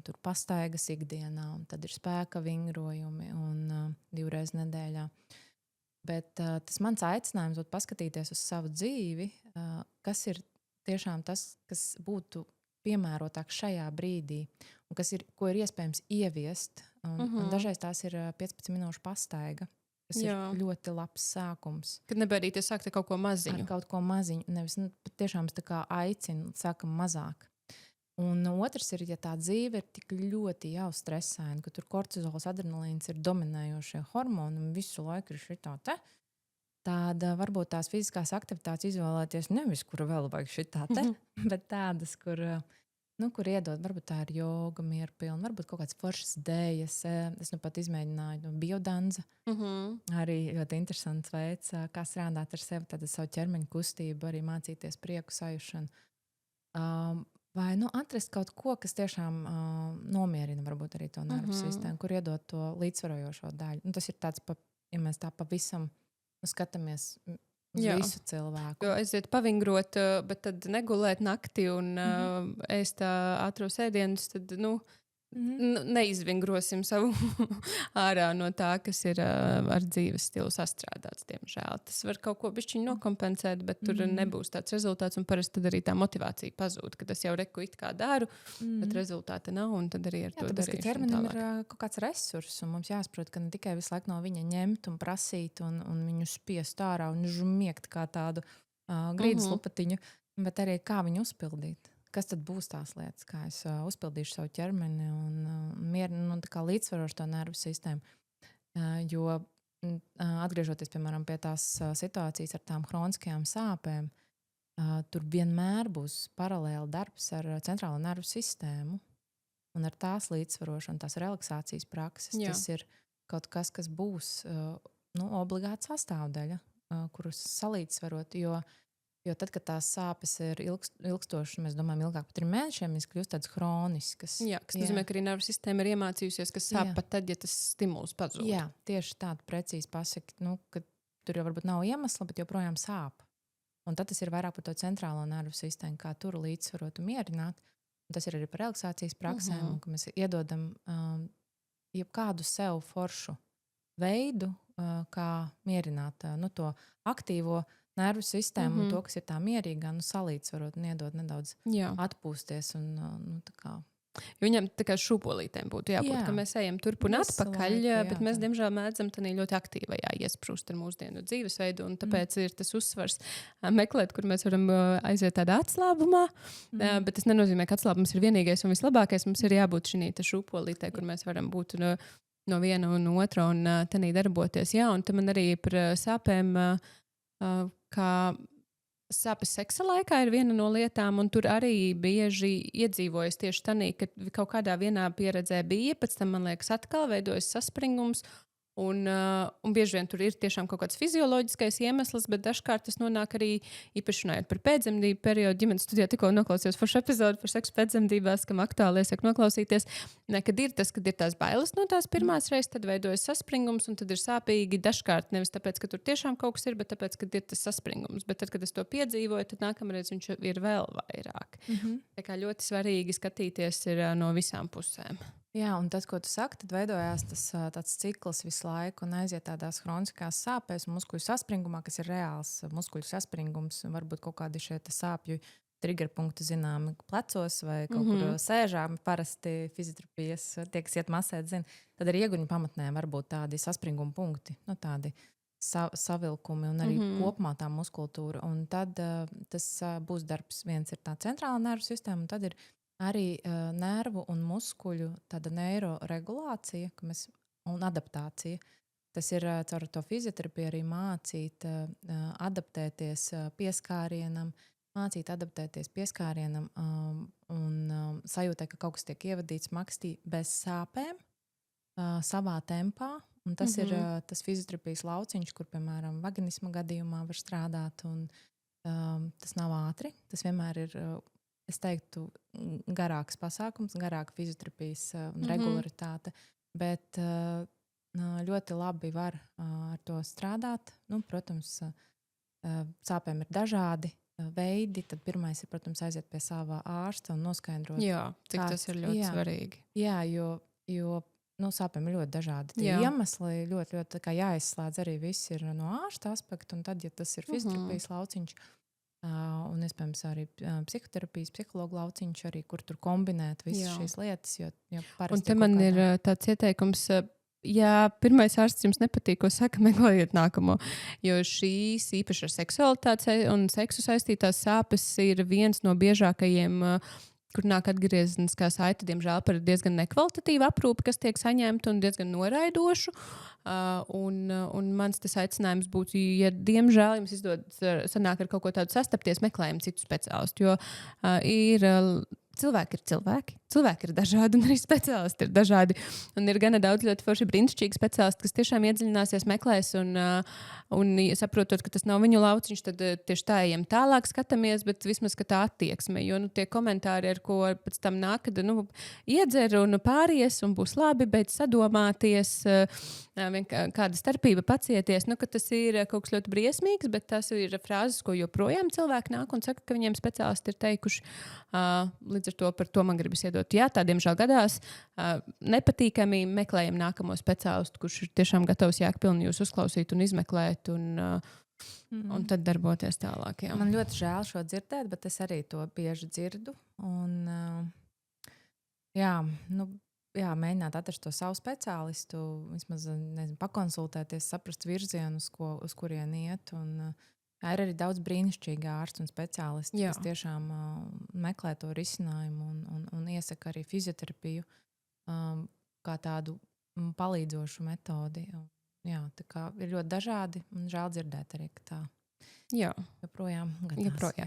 Tur pastaigas ikdienā, un tad ir spēka vingrojumi un 2 reizes nedēļā. Bet tas mans aicinājums būtu paskatīties uz savu dzīvi, kas ir tiešām tas, kas būtu piemērotāk šajā brīdī, un ko ir iespējams ieviest. Un dažreiz tās ir 15 minūšu pastaiga. Tas ir ļoti labs sākums. Kad nebaidīties sākt ar kaut ko maziņu. Ar kaut ko maziņu. Nevis, tiešām es tā kā aicinu, sākam mazāk. Un otrs ir, ja tā dzīve ir tik ļoti jau stresaina, ka tur kortizols, adrenalīns ir dominējošie hormoni un visu laiku ir šitā te, tad varbūt tās fiziskās aktivitātes izvēlēties nevis, kura vēl vajag šitā te, bet tādas, kur iedod, varbūt tā ir joga, mierpilna, varbūt kaut kāds foršas dējas. Es pat izmēģināju biodanza. Arī ļoti interesants veids, kā strādāt ar sevi, tad savu ķermeņa kustību, arī mācīties prieku sajušanu. Vai atrast kaut ko, kas tiešām nomierina varbūt arī to nervu sistēmu, kur iedod to līdzsvarojošo daļu. Tas ir tāds, ja mēs tā pavisam skatāmies visu cilvēku. Jo aiziet pavingrot, bet tad negulēt nakti un ēst ātros ēdienus, tad, neizvingrosim savu ārā no tā, kas ir ar dzīves stilu sastrādāts, diemžēl. Tas var kaut ko bišķiņ nokompensēt, bet tur nebūs tāds rezultāts, un parasti tad arī tā motivācija pazūd, ka tas jau reku it kā daru, bet rezultāta nav, un tad arī ar to tāpēc, ka darīšanu ķermenim tālāk. ir kaut kāds resurss, un mums jāsaprot, ka ne tikai visu laiku no viņa ņemt un prasīt, un viņu spiest ārā un žmiegt kā tādu grīdas lupatiņu, bet arī kā viņu uzpildīt. Kas tad būs tās lietas, kā es uzpildīšu savu ķermeni un tā kā līdzsvarošu to nervu sistēmu. Jo atgriežoties, piemēram, pie tās situācijas ar tām hroniskajām sāpēm, tur vienmēr būs paralēli darbs ar centrālo nervu sistēmu un ar tās līdzsvarošanu, tās relaksācijas prakses. Jā. Tas ir kaut kas, kas būs obligāta sastāvdaļa, kurus salīdzsvarot, jo tad, kad tās sāpes ir ilgstošas, mēs domājam, ilgāk par 3 mēnešiem, viņas kļūst tādas hroniskas. Jā, kas nozīmē, ka arī nervu sistēma ir iemācījusies, ka sāp pat tad, ja tas stimuls pazūd. Jā, tieši tādu precīzi pasaka, ka tur jau varbūt nav iemesla, bet joprojām sāp. Un tad tas ir vairāk par to centrālo nervu sistēmu, kā tur līdzsvarot un mierināt. Un tas ir arī par relaksācijas praksēm, un ka mēs iedodam jebkādu sev foršu veidu, kā mierināt to aktīvo nervu sistēmu un to, kas ir tā mierīgā, salīdzvarot un iedot nedaudz atpūsties. Tā kā. Viņam tā kā šūpolītēm būtu jābūt, ka mēs ejam turp un atpakaļ, bet mēs, diemžēl, mēdzam tādā ļoti aktīvajā iesprūst ar mūsdienu dzīvesveidu, un tāpēc ir tas uzsvars meklēt, kur mēs varam aiziet tādā atslābumā, bet tas nenozīmē, ka atslābums ir vienīgais un vislabākais. Mums ir jābūt šī šūpolītē, kur mēs varam būt no viena un otra un tanī darboties. Jā, un te man arī par sāpēm, kā sāpes seksa laikā ir viena no lietām, un tur arī bieži iedzīvojas tieši tanī, ka kaut kādā vienā pieredzē bija, pēc tam, man liekas, atkal veidojas saspringums, un bieži vien tur ir tiešām kaut kāds fizioloģiskais iemesls, bet dažkārt tas nonāk arī īpaši runājot par pēcdzemdību periodu. Ģimenes studijā tikko noklausījos foršu epizodu par seksu pēcdzemdībās, kam aktuāli iesaka noklausīties. Kad ir tās bailes no tās pirmās reizes, tad veidojas saspringums, un tad ir sāpīgi dažkārt nevis tāpēc, ka tur tiešām kaut kas ir, bet tāpēc, ka ir tas saspringums. Bet tad, kad es to piedzīvoju, tad nākamreiz viņš ir vēl vairāk. Tā kā ļoti svarīgi skatīties ir no visām pusēm. Jā, un tas, ko tu saki, tad veidojās tāds cikls visu laiku un aiziet tādās hroniskās sāpēs un muskuļu saspringumā, kas ir reāls muskuļu saspringums. Varbūt kaut kādi šie sāpju triggerpunkti zināmi plecos vai kaut kur sēžām. Parasti fizioterapijas tie, kas iet masēt, zina. Tad arī ieguņu pamatnē var būt tādi saspringuma punkti, tādi savilkumi un arī kopumā tā muskultūra. Un tad tas būs darbs. Viens ir tā centrāla nervu sistēma, un tad ir arī nervu un muskuļu tāda neiroregulācija un adaptācija. Tas ir caur to fizioterapiju arī mācīt adaptēties pieskārienam, un sajūtē, ka kaut kas tiek ievadīts makstī bez sāpēm, savā tempā. Un tas ir tas fizioterapijas lauciņš, kur, piemēram, vaginisma gadījumā var strādāt. Un, tas nav ātri, tas vienmēr ir... Es teiktu, garāks pasākums, garāka fizioterapijas un regularitāte, bet ļoti labi var ar to strādāt. Protams, sāpēm ir dažādi veidi. Tad pirmais ir, protams, aiziet pie sava ārsta un noskaidrot. Jā, cik tas ir ļoti svarīgi. Jā, jo sāpēm ir ļoti dažādi. Tie iemesli ļoti, ļoti jāizslēdz arī viss ir no ārsta aspekta, un tad, ja tas ir fizioterapijas lauciņš, un, iespējams, arī psihoterapijas, psihologu lauciņš, arī, kur tur kombinēt visas šīs lietas. Un te man ir tāds ieteikums, ja pirmais ārsts jums nepatīk, ko saka, meklējiet nākamo. Jo šīs īpaši ar seksualitāti un seksu saistītās sāpes ir viens no biežākajiem, kur nāk atgriezniskā saite, diemžēl, par diezgan nekvalitatīvu aprūpi, kas tiek saņemta un diezgan noraidošu. Un mans tas aicinājums būtu, ja diemžēl jums izdodas sanāk ar kaut ko tādu sastapties, meklējam citu speciālistu, jo ir cilvēki ir cilvēki. Cilvēki ir dažādi, un arī speciālisti ir dažādi. Un ir gana daudz ļoti forši brīnišķīgi speciālisti, kas tiešām iedziļināsies, meklēs, un saprotot, ka tas nav viņu lauciņš, tad tieši tā ejam tālāk, skatāmies, bet vismaz tā attieksme. Jo tie komentāri, ar ko pēc tam nāk, kad iedzer un pāries un būs labi, bet sadomāties, kāda starpība pacieties, ka tas ir kaut kas ļoti briesmīgs, bet tas ir frāzes, ko joprojām cilvēki nāk un saka, ka viņiem speciālisti ir teikuši. Līdz ar to par to man gribas iedot saprotu, jā, tādiem žēl gadās, nepatīkami meklējam nākamo speciālistu, kurš ir tiešām gatavs jēgpilni jūs uzklausīt un izmeklēt un tad darboties tālāk. Jā. Man ļoti žēl šo dzirdēt, bet es arī to bieži dzirdu. Un, mēģināt atrast to savu speciālistu, vismaz pakonsultēties, saprast virzienu, uz kurien iet. Ir arī daudz brīnišķīgu ārstu un speciālistu, kas tiešām meklē to risinājumu un iesaka arī fizioterapiju kā tādu palīdzošu metodi. Tā kā ir ļoti dažādi un žēl dzirdēt arī, ka tā joprojām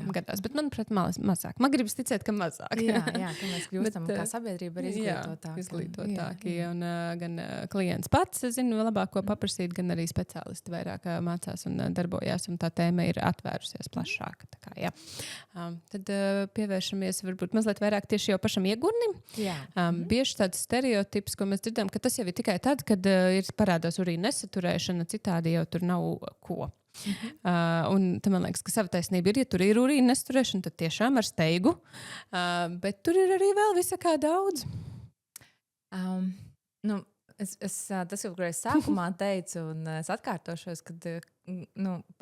gadās. Bet, manuprāt, mazāk. Man gribas ticēt, ka mazāk. Ka mēs kļūstam kā sabiedrība izglītotāki. Un gan klients pats zina labāk, ko paprasīt, gan arī speciālisti vairāk mācās un darbojās, un tā tēma ir atvērusies plašāk. Tā kā, tad pievēršamies varbūt mazliet vairāk tieši jau pašam iegurnim. Bieži tāds stereotips, ko mēs dzirdam, ka tas jau ir tikai tad, kad ir parādās urīna nesaturēšana, citādi jau tur nav ko. Un tam man liekas, ka sava taisnība ir, ja tur ir urīna nesaturēšana, tad tiešām ar steigu, bet tur ir arī vēl visakā daudz. Tas jau, ko es sākumā teicu, un es atkārtošos, kad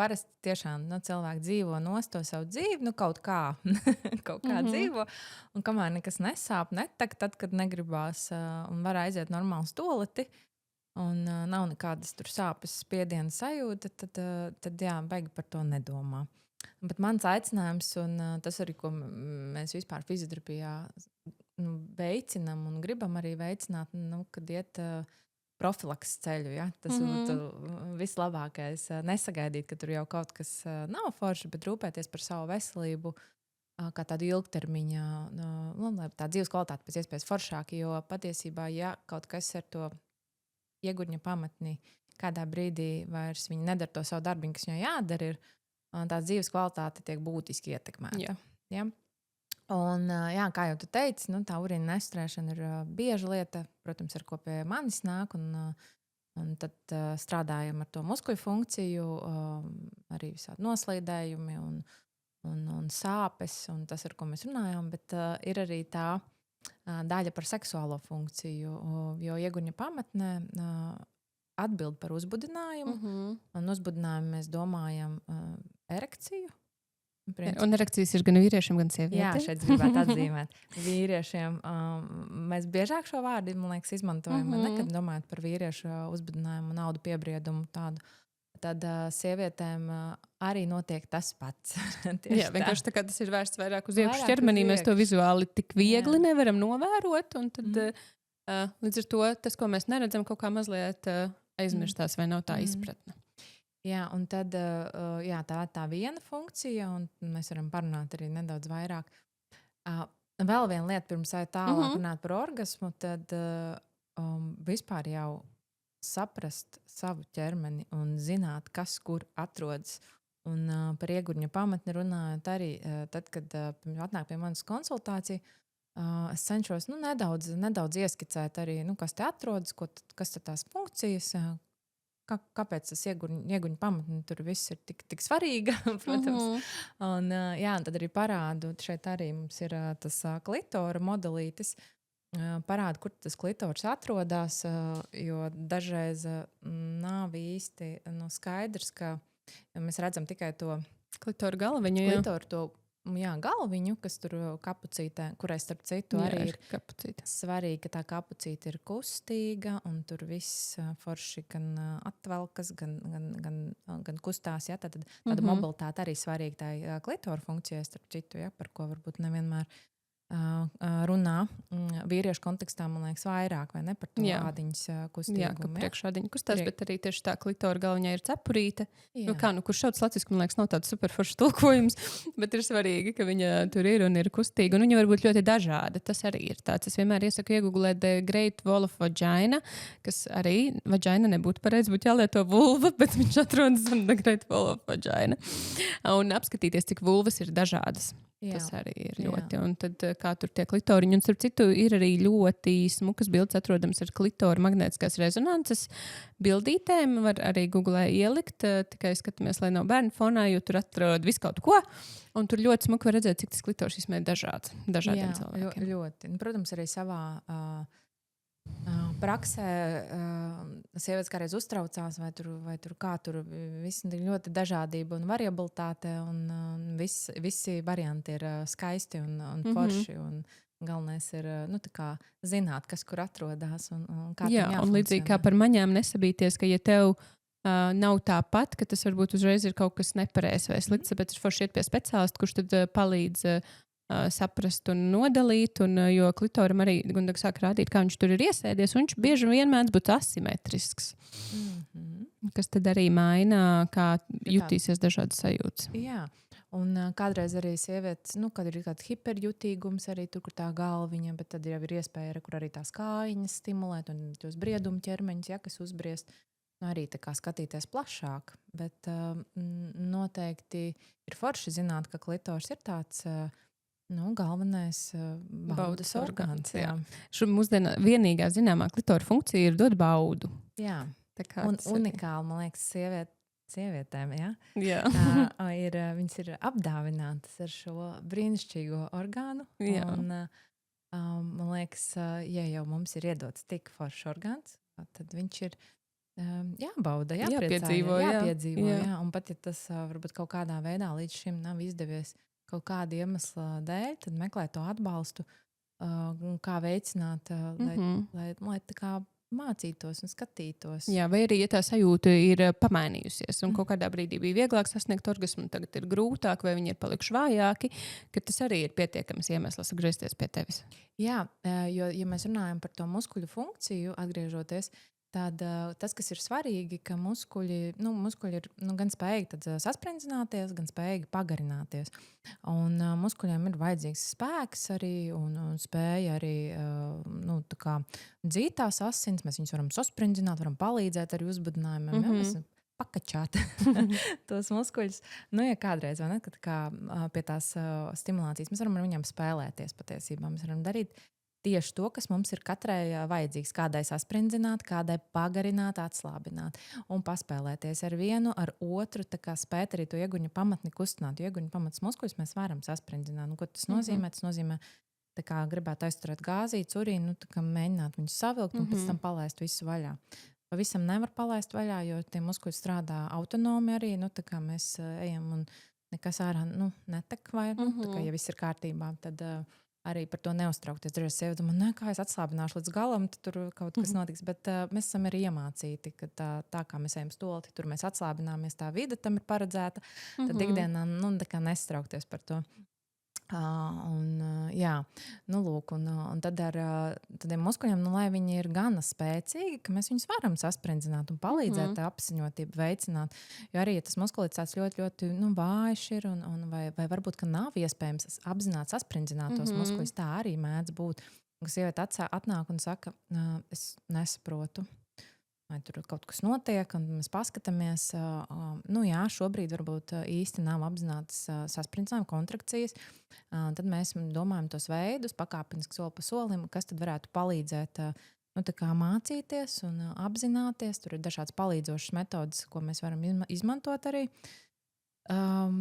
parasti tiešām cilvēki dzīvo nost to savu dzīvi, kaut kā dzīvo, un kamēr nekas nesāp, netak, tad, kad negribās un var aiziet normāli stoleti, un nav nekādas tur sāpes, spiediena sajūta, tad baigi par to nedomā. Bet mans aicinājums, un tas arī, ko mēs vispār fizioterapijā veicinām un gribam arī veicināt, kad iet profilaks ceļu. Tas būtu vislabākais. Nesagaidīt, ka tur jau kaut kas nav forši, bet rūpēties par savu veselību kā tādu ilgtermiņa, lai tā dzīves kvalitāte pēc iespējas foršāka, jo patiesībā, ja kaut kas ar to iegurņa pamatni kādā brīdī vairs viņi nedara to savu darbiņu, kas viņai jādara, tās dzīves kvalitāte tiek būtiski ietekmēta. Ja? Un, kā jau tu teici, tā urīna nesaturēšana ir bieža lieta, protams, ar ko pie manis nāk, un tad strādājam ar to muskuļu funkciju, arī visādi noslīdējumi un sāpes, un tas, ar ko mēs runājām, bet ir arī tā daļa par seksuālo funkciju, jo iegurņa pamatnē atbild par uzbudinājumu. Un uzbudinājumu mēs domājam erekciju. Un erekcijas ir gan vīriešiem, gan sievietēm. Jā, šeit gribētu atzīmēt. Vīriešiem mēs biežāk šo vārdu, man liekas, izmantojam, nekad domājot par vīriešu uzbudinājumu, naudu piebriedumu tādu. Tad sievietēm arī notiek tas pats. Vienkārši tā kā tas ir vērsts vairāk uz iekšā ķermenī, mēs to vizuāli tik viegli nevaram novērot. Un tad līdz ar to tas, ko mēs neredzam, kaut kā mazliet aizmirstās vai nav tā izpratne. Jā, un tad tā viena funkcija, un mēs varam parunāt arī nedaudz vairāk. Vēl viena lieta, pirms tālāk runāt par orgasmu, tad vispār jau saprast savu ķermeni un zināt, kas kur atrodas. Un par iegurņa pamatni runājot arī, tad, kad atnāk pie manas konsultācija, es cenšos nedaudz ieskicēt arī, kas te atrodas, kas te tās funkcijas, kāpēc tas ieguņa pamatni tur viss ir tik svarīga, protams. Un tad arī parādu, šeit arī mums ir tas klitora modelītis, parāda, kur tas klitors atrodas, jo dažreiz nav īsti skaidrs, ka mēs redzam tikai to klitoru galviņu, galviņu, kas tur kapucītē, kurai starp citu arī ir kapucīte. Svarīgi, ka tā kapucīte ir kustīga un tur viss forši gan atvelkas, gan kustās. Tāda mobilitāte arī svarīga tā klitoru funkcijai starp citu, par ko varbūt nevienmēr runā vīriešu kontekstā, man liekas, vairāk, vai ne, par to ādiņas kustīgumu. Jā, ka priekšādiņa kustās, bet arī tieši tā klitora galviņā ir cepurīte. Kurš šauts latviski, man liekas, nav tāds superforšs tulkojums, bet ir svarīgi, ka viņa tur ir un ir kustīga, un viņa var būt ļoti dažāda. Tas arī ir tāds. Es vienmēr iesaku iegooglēt The Great Wall of Vagina, kas arī vagina nebūtu pareizi, būtu jālieto vulva, bet viņš atrodas The Great Wall of Vagina. Un apskatīties, cik vulvas ir dažādas. Jā. Tas arī ir ļoti. Un tad, kā tur tie klitoriņi, un starp citu, ir arī ļoti smukas bildes atrodams ar klitoru magnētiskās rezonances bildītēm. Var arī Googlē ielikt, tikai skatāmies, lai nav bērnu fonā, jo tur atrod visu kaut ko. Un tur ļoti smuki var redzēt, cik tas klitors īstenībā ir dažādiem cilvēkiem. Ļoti. Un, protams, arī savā praksē sievietes kādreiz uztraucās, vai tur kā tur viss ir ļoti dažādība un variabilitāte, un visi varianti ir skaisti un forši. Un galvenais ir zināt, kas kur atrodas un kā tam jāfunkcionē. Un līdzīgi kā par maņām nesabīties, ka ja tev nav tāpat, ka tas varbūt uzreiz ir kaut kas nepareizs vai slikts, tāpēc ir forši iet pie speciālista, kurš tad palīdz saprast un nodalīt, jo klitoram arī Gundaga sāk rādīt, kā viņš tur ir iesēdies, un viņš bieži vien mēdz būt asimetrisks. Kas tad arī maina, kā jutīsies dažādas sajūtas. Jā, un kādreiz arī sievietes, kad ir kāds hiperjutīgums arī tur, kur tā galviņa, bet tad jau ir iespēja, kur arī tās kājiņas stimulēt un tos briedumu ķermeņus, kas uzbriest. Arī tā kā skatīties plašāk, bet noteikti ir forši zināt, ka klitors ir tāds galvenais baudas orgāns. Šo mūsdienā vienīgā zināmā klitora funkcija ir dot baudu. Jā, un unikāli, man liekas, sievietēm, viņas ir apdāvinātas ar šo brīnišķīgo orgānu. Un, man liekas, ja jau mums ir iedots tik foršs orgāns, tad viņš ir jābauda, jāpiedzīvo. Jā. Un pat ja tas varbūt kaut kādā veidā līdz šim nav izdevies kaut kāda iemesla dēļ, tad meklē to atbalstu, kā veicināt, lai tā kā mācītos un skatītos. Jā, vai arī, ja tā sajūta ir pamainījusies un kaut kādā brīdī bija vieglāk sasniegt orgasmu, tagad ir grūtāk, vai viņi ir palikuši vājāki, ka tas arī ir pietiekams iemesls atgriezties pie tevis. Jā, jo, ja mēs runājam par to muskuļu funkciju, atgriežoties, tad tas, kas ir svarīgi, ka muskuļi ir gan spējīgi sasprindзināties, gan spējīgi pagarināties. Un muskuļiem ir vajadzīgs spēks arī un spēja arī dzīt tās asins. Mēs viņus varam sasprindzināt, varam palīdzēt arī uzbudinājumiem. Mēs pakačāt tos muskuļus. Ja kādreiz, vai ne, kad pie tās stimulācijas mēs varam ar viņiem spēlēties patiesībā. Mēs varam darīt tieši to, kas mums ir katrai vajadzīgs, kādai sasprindzināt, kādai pagarināt, atslābināt un paspēlēties ar vienu, ar otru, tā kā spēt arī to ieguņa pamatni kustināt. Jo ieguņa pamats muskuļus mēs varam sasprindzināt. Ko tas nozīmē? Tas nozīmē, tā kā gribētu aizturēt gāzīti, urīnu, tā kā mēģināt viņus savilkt un pēc tam palaist visu vaļā. Pavisam nevar palaist vaļā, jo tie muskuļi strādā autonomi arī, tā kā mēs ejam un nekas ārā netek vai, tā kā ja viss ir kārtībā, tad arī par to neuztraukties. Dažreiz sieviete domā, kā es atslābināšu līdz galam, tad tur kaut kas notiks. Bet mēs esam arī iemācīti, ka tā kā mēs ejam stolti, tur mēs atslābināmies, tā vide tam ir paredzēta. Tad ikdienā nestraukties par to. Un tad ar tādiem muskuļiem, lai viņi ir gana spēcīgi, ka mēs viņus varam sasprindzināt un palīdzēt apziņotību veicināt. Jo arī, ja tas muskulis tāds ļoti, ļoti vājš ir, vai varbūt, ka nav iespējams apzināt, sasprindzināt tos muskuļus, tā arī mēdz būt. Ka sieviete atnāk un saka, es nesaprotu. Vai tur kaut kas notiek, un mēs paskatāmies, šobrīd varbūt īsti nav apzinātas sasprindzinājuma kontrakcijas, tad mēs domājam tos veidus, pakāpeniski soli pa solim, kas tad varētu palīdzēt mācīties un apzināties. Tur ir dažādas palīdzošas metodas, ko mēs varam izmantot arī.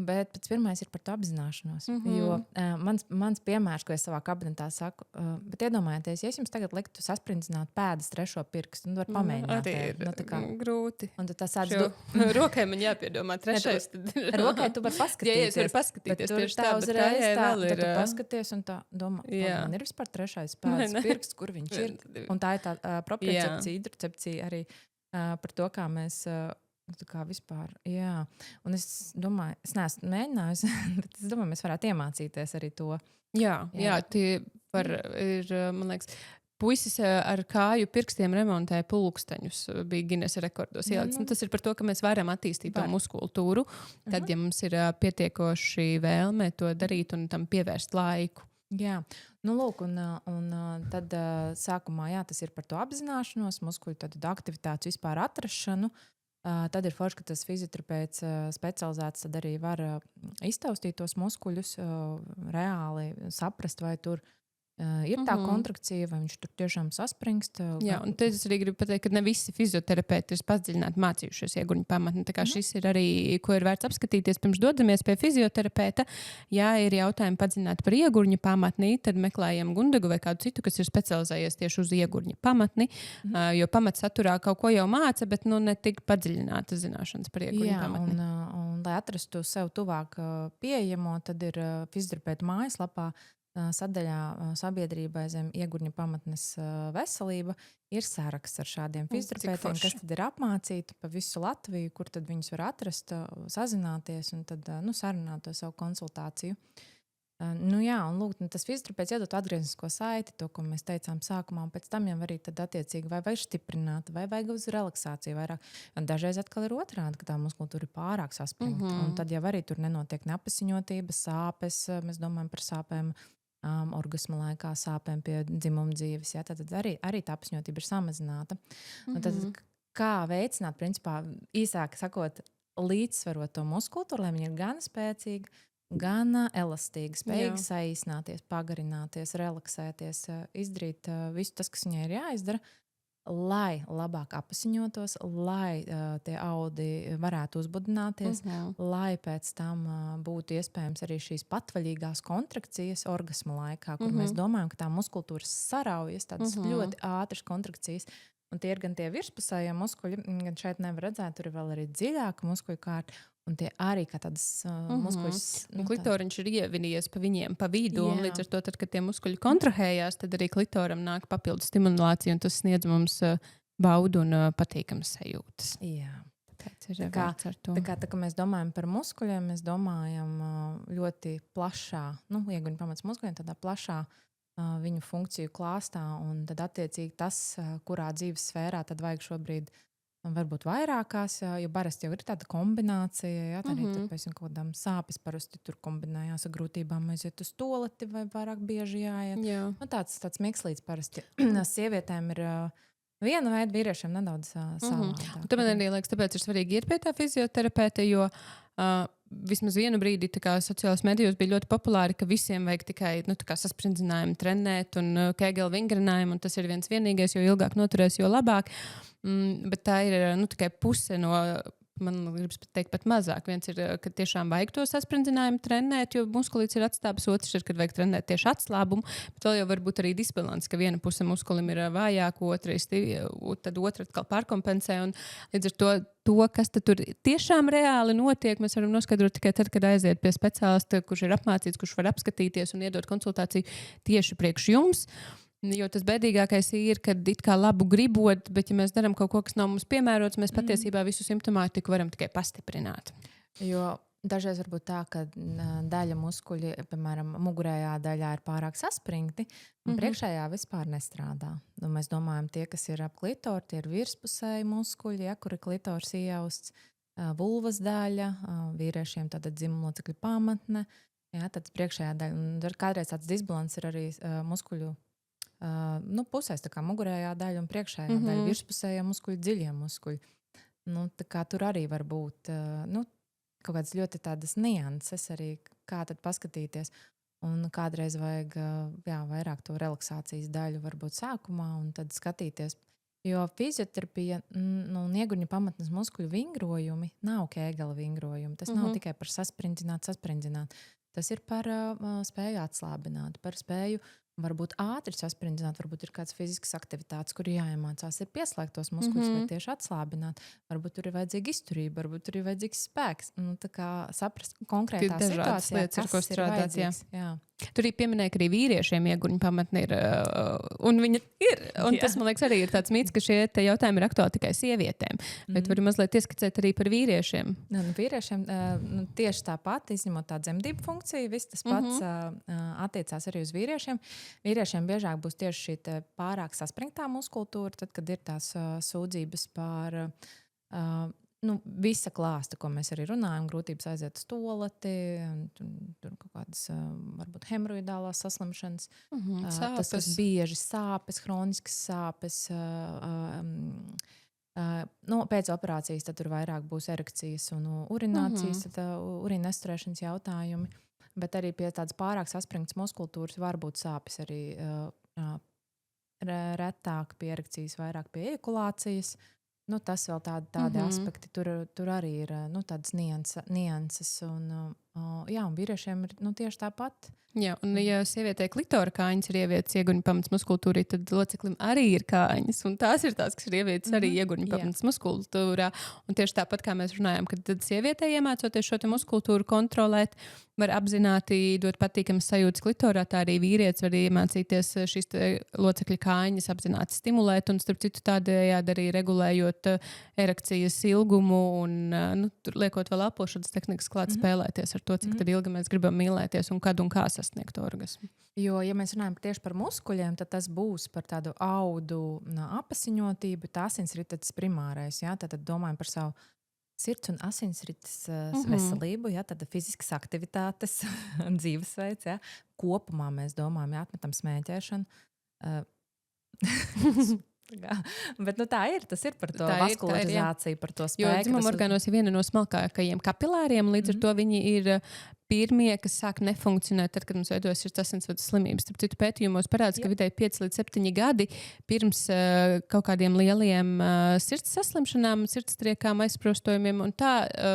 Bet pēc pirmais ir par to apzināšanos. Jo mans piemērs, ko es savā kabinetā saku, bet iedomājieties, ja es jums tagad liktu sasprindzināt pēdas 3. pirkstu, var pamēģināt. Grūti. Un tad tas rokai man jāpiedomā 3. Rokai tu var paskatīties. Jā, es varu paskatīties tieši tā, bet uzreiz tad tu paskaties un tā domā, man ir vispār 3. pēdas pirksts, kur viņš ir. Un tā ir tā propriocepcija, idrocepcija arī par to, kā mēs tā kā vispār, jā. Un es domāju, es neesmu mēģinājusi, bet es domāju, mēs varētu iemācīties arī to. Jā, tie ir, man liekas, puisis ar kāju pirkstiem remontēja pulksteņus, bija Guinnessa rekordos ielikts. Tas ir par to, ka mēs varam attīstīt to muskultūru, tad, ja mums ir pietiekoši vēlme to darīt un tam pievērst laiku. Jā, lūk, un tad sākumā, tas ir par to apzināšanos, muskuļu tad aktivitātes vispār atrašanu, Tad ir forši, ka tas fizioterapeits specializēts, tad arī var iztaustīt tos muskuļus, reāli saprast, vai tur ir tā kontrakcija, vai viņš tur tiešām saspringst. Jā, un te es arī gribu pateikt, ka ne visi fizioterapeiti ir padziļināti mācījušies ieguņu pamatni. Tā kā šis ir arī, ko ir vērts apskatīties pirms dodamies pie fizioterapeita. Ja ir jautājumi padziļināti par ieguņu pamatni, tad meklējam Gundagu vai kādu citu, kas ir specializējies tieši uz ieguņu pamatni, jo pamatsaturā kaut ko jau māca, bet ne tik padziļināta zināšanas par ieguņu pamatni. Un lai atrastu sev tuvāk pieejamo, tad ir fizioterapeita mājaslapā sadaļā sabiedrībai zem ieguņa pamatnes veselība ir saraksts ar šādiem fizioterapeitiem, kas tad ir apmācīti pa visu Latviju, kur tad viņus var atrast, sazināties un tad sarunāt to savu konsultāciju. Jā, un lūk, tas fizioterapeits iedod atgrieznisko saiti, to, ko mēs teicām sākumā, un pēc tam jau arī tad attiecīgi vai stiprināt, vai vajag uz relaksāciju vairāk. Dažreiz atkal ir otrādi, ka tā muskultūra ir pārāk saspringta, un tad jau arī tur nenotiek ne apasiņotības, sāpes, mēs domājam par sāpēm, orgasma laikā, sāpēm pie dzimuma dzīves. Ja? Tad arī tā apziņotība ir samazināta. Tad, kā veicināt, principā, īsāk sakot, līdzsvarot to muskultūru, lai viņa ir gan spēcīga, gan elastīga, spējīga saīsināties, pagarināties, relaksēties, izdarīt visu tas, kas viņai ir jāizdara, lai labāk apziņotos, lai tie audi varētu uzbudināties, lai pēc tam būtu iespējams arī šīs patvaļīgās kontrakcijas orgasma laikā, kur mēs domājam, ka tā muskultūra saraujas, tādas ļoti ātras kontrakcijas. Un tie ir gan tie virspusējie muskuļi, gan šeit nevar redzēt, tur ir vēl arī dziļāka muskuļu kārta. Un tie arī kā tādas muskuļus. Klitoriņš ir ievinies pa viņiem pa vidu, un līdz ar to, tad, kad tie muskuļi kontrahējās, tad arī klitoram nāk papildu stimulācija, un tas sniedz mums baudu un patīkamas sajūtas. Jā. Tāpēc ir vērts ar to. Tā kā mēs domājam par muskuļiem, mēs domājam ļoti plašā, ieguņu pamats muskuļiem, tādā plašā viņu funkciju klāstā, un tad attiecīgi tas, kurā dzīves sfērā tad vajag šobrīd varbūt vairākās, jo parasti jau ir tāda kombinācija, ja arī tad pēc kaut kādām sāpes parasti tur kombinējās ar grūtībām aiziet uz toleti vai vairāk bieži jāiet. Jā. Tāds mekslīts parasti. Sievietēm ir viena veida, vīriešiem nedaudz savādāk. Man arī liekas, tāpēc ir svarīgi iet pie tā fizioterapeita, jo vismaz vienu brīdi sociālajos medijos bija ļoti populāri, ka visiem vajag tikai sasprindzinājumi trenēt un kegelu vingrinājumu, un tas ir viens vienīgais, jo ilgāk noturēs, jo labāk. Bet tā ir tikai puse no, man gribas teikt, pat mazāk. Viens ir, ka tiešām vajag to sasprindinājumu trenēt, jo muskulīts ir atstābs, otrs ir, kad vajag trenēt tieši atslābumu, bet vēl jau var būt arī disbalans, ka viena puse muskulim ir vājāka, tad otra atkal pārkompensē, un līdz ar to, kas tur tiešām reāli notiek, mēs varam noskaidrot tikai tad, kad aiziet pie speciālista, kurš ir apmācīts, kurš var apskatīties un iedot konsultāciju tieši priekš jums. Jo tas bēdīgākais ir, kad it kā labu gribot, bet ja mēs darām kaut ko, kas nav mums piemērots, mēs patiesībā visu simptomātiku varam tikai pastiprināt. Jo dažreiz var būt tā, ka daļa muskuļi, piemēram, mugurējā daļā ir pārāk saspringti, un priekšējā vispār nestrādā. Mēs domājam, tie, kas ir ap klitoru, tie ir virspusēji muskuļi, kur ir klitors iejausts, vulvas daļa, vīriešiem tāda dzimumlocekļa pamatne, tad priekšējā daļa. Un kādreiz tāds disbalans ir arī muskuļu pusēs, tā kā mugurējā daļa un priekšējā daļa, virspusējā muskuļi, dziļie muskuļi. Tur arī var būt kaut kādas ļoti tādas nianses arī, kā tad paskatīties. Un kādreiz vajag vairāk to relaksācijas daļu varbūt sākumā un tad skatīties. Jo fizioterapija un ieguņu pamatnes muskuļu vingrojumi nav kēgela vingrojumi. Tas nav tikai par sasprindzināt. Tas ir par spēju atslābināt, par spēju varbūt ātri sasprindzināt, varbūt ir kāds fizisks aktivitātes, kur jāiemācās ir pieslēgt tos muskuļus vai tieši atslābināt. Varbūt tur ir vajadzīga izturība, varbūt tur ir vajadzīgs spēks. Tā kā saprast konkrētā situācijā, kas ir vajadzīgs. Jā. Tur arī pieminēja, ka arī vīriešiem ieguņu pamatne ir, un viņa ir. Un tas, man liekas, arī ir tāds mīts, ka šie jautājumi ir aktuāli tikai sievietēm. Bet varu mazliet ieskicēt arī par vīriešiem. Vīriešiem tieši tāpat, izņemot tā dzemdību funkciju, viss tas pats attiecās arī uz vīriešiem. Vīriešiem biežāk būs tieši šī pārāk saspringtā muskultūra, tad, kad ir tās sūdzības par visa klāsta, ko mēs arī runājam, grūtības aiziet uz toleti, tur kaut kādas varbūt hemoroidālās saslimšanas, tas bieži sāpes, hroniskas sāpes, Pēc operācijas tad tur vairāk būs erekcijas un urinācijas, urīna nesturēšanas jautājumi. Bet arī pie tādas pārāk saspringtas muskultūras var būt sāpes arī retāk pie erekcijas, vairāk pie ejakulācijas. Tas vēl tādi aspekti. Tur arī ir tādas nianses. Un vīriešiem ir tieši tāpat. Jā, un ja sievietē klitora kājas ir ievietas ieguņu pamats muskultūrā, tad loceklim arī ir kājas. Un tās ir tās, kas ir ievietas arī ieguņu pamats muskultūrā. Un tieši tāpat, kā mēs runājam, kad sievietē iemācoties šo muskultūru kontrolēt, var apzināti dot patīkamas sajūtas klitorā, tā arī vīrietis var iemācīties šīs locekļa kājas apzināti stimulēt. Un, starp citu, tādējādi arī regulējot erekcijas ilgumu un liekot vēl elpošanas tehnikas klāt spēlēties ar to, cik tad ilgi mēs gribam mīlēties un kad un kā sasniegt orgasmu. Jo, ja mēs runājam tieši par muskuļiem, tad tas būs par tādu audu apasiņotību, tā asinsrite tas primārais. Jā? Tad domājam par savu sirds un asinsrites veselību, jā? Tad fiziskas aktivitātes, dzīvesveids. Jā? Kopumā mēs domājam, jā, atmetam smēķēšanu. Bet tā ir. Tas ir par to vaskularizāciju, par to spēku. Jo dzimuma orgānos ir viena no smalkākajiem kapilāriem, līdz ar to viņi ir pirmie, kas sāk nefunkcionēt, tad, kad mums veidojas sirds asinsvadu slimības. Starp citu, pētījumos parādās, ka vidēji 5 līdz 7 gadi pirms kaut kādiem lieliem sirds saslimšanām, sirdstriekām, aizsprostojumiem, un tā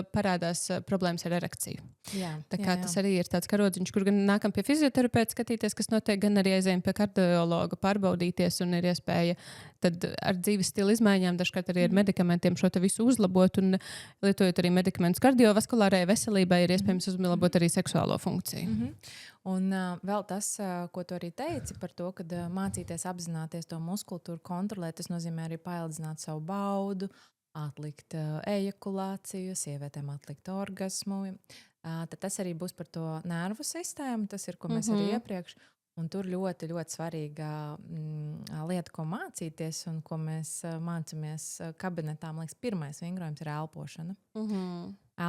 parādās problēmas ar erekciju. Tā kā tas arī ir tāds karodziņš, kur gan nākam pie fizioterapeita skatīties, kas notiek, gan arī aizējam pie kardiologa pārbaudīties, un ir iespēja tad ar dzīves stila izmaiņām, dažkārt arī ar medikamentiem šo te visu uzlabot, un lietojot arī medikamentus kardiovaskulārajai veselībai, ir iespējams uzlabot arī seksuālo funkciju. Un vēl tas, ko tu arī teici par to, kad mācīties apzināties to muskultūru kontrolēt, tas nozīmē arī paildzināt savu baudu, atlikt ejakulāciju, sievietēm atlikt orgasmu. Tad tas arī būs par to nervu sistēmu, tas ir, ko mēs arī iepriekš. Un tur ļoti, ļoti svarīga lieta, ko mācīties un ko mēs mācāmies kabinetā. Man liekas, pirmais vingrojums ir elpošana.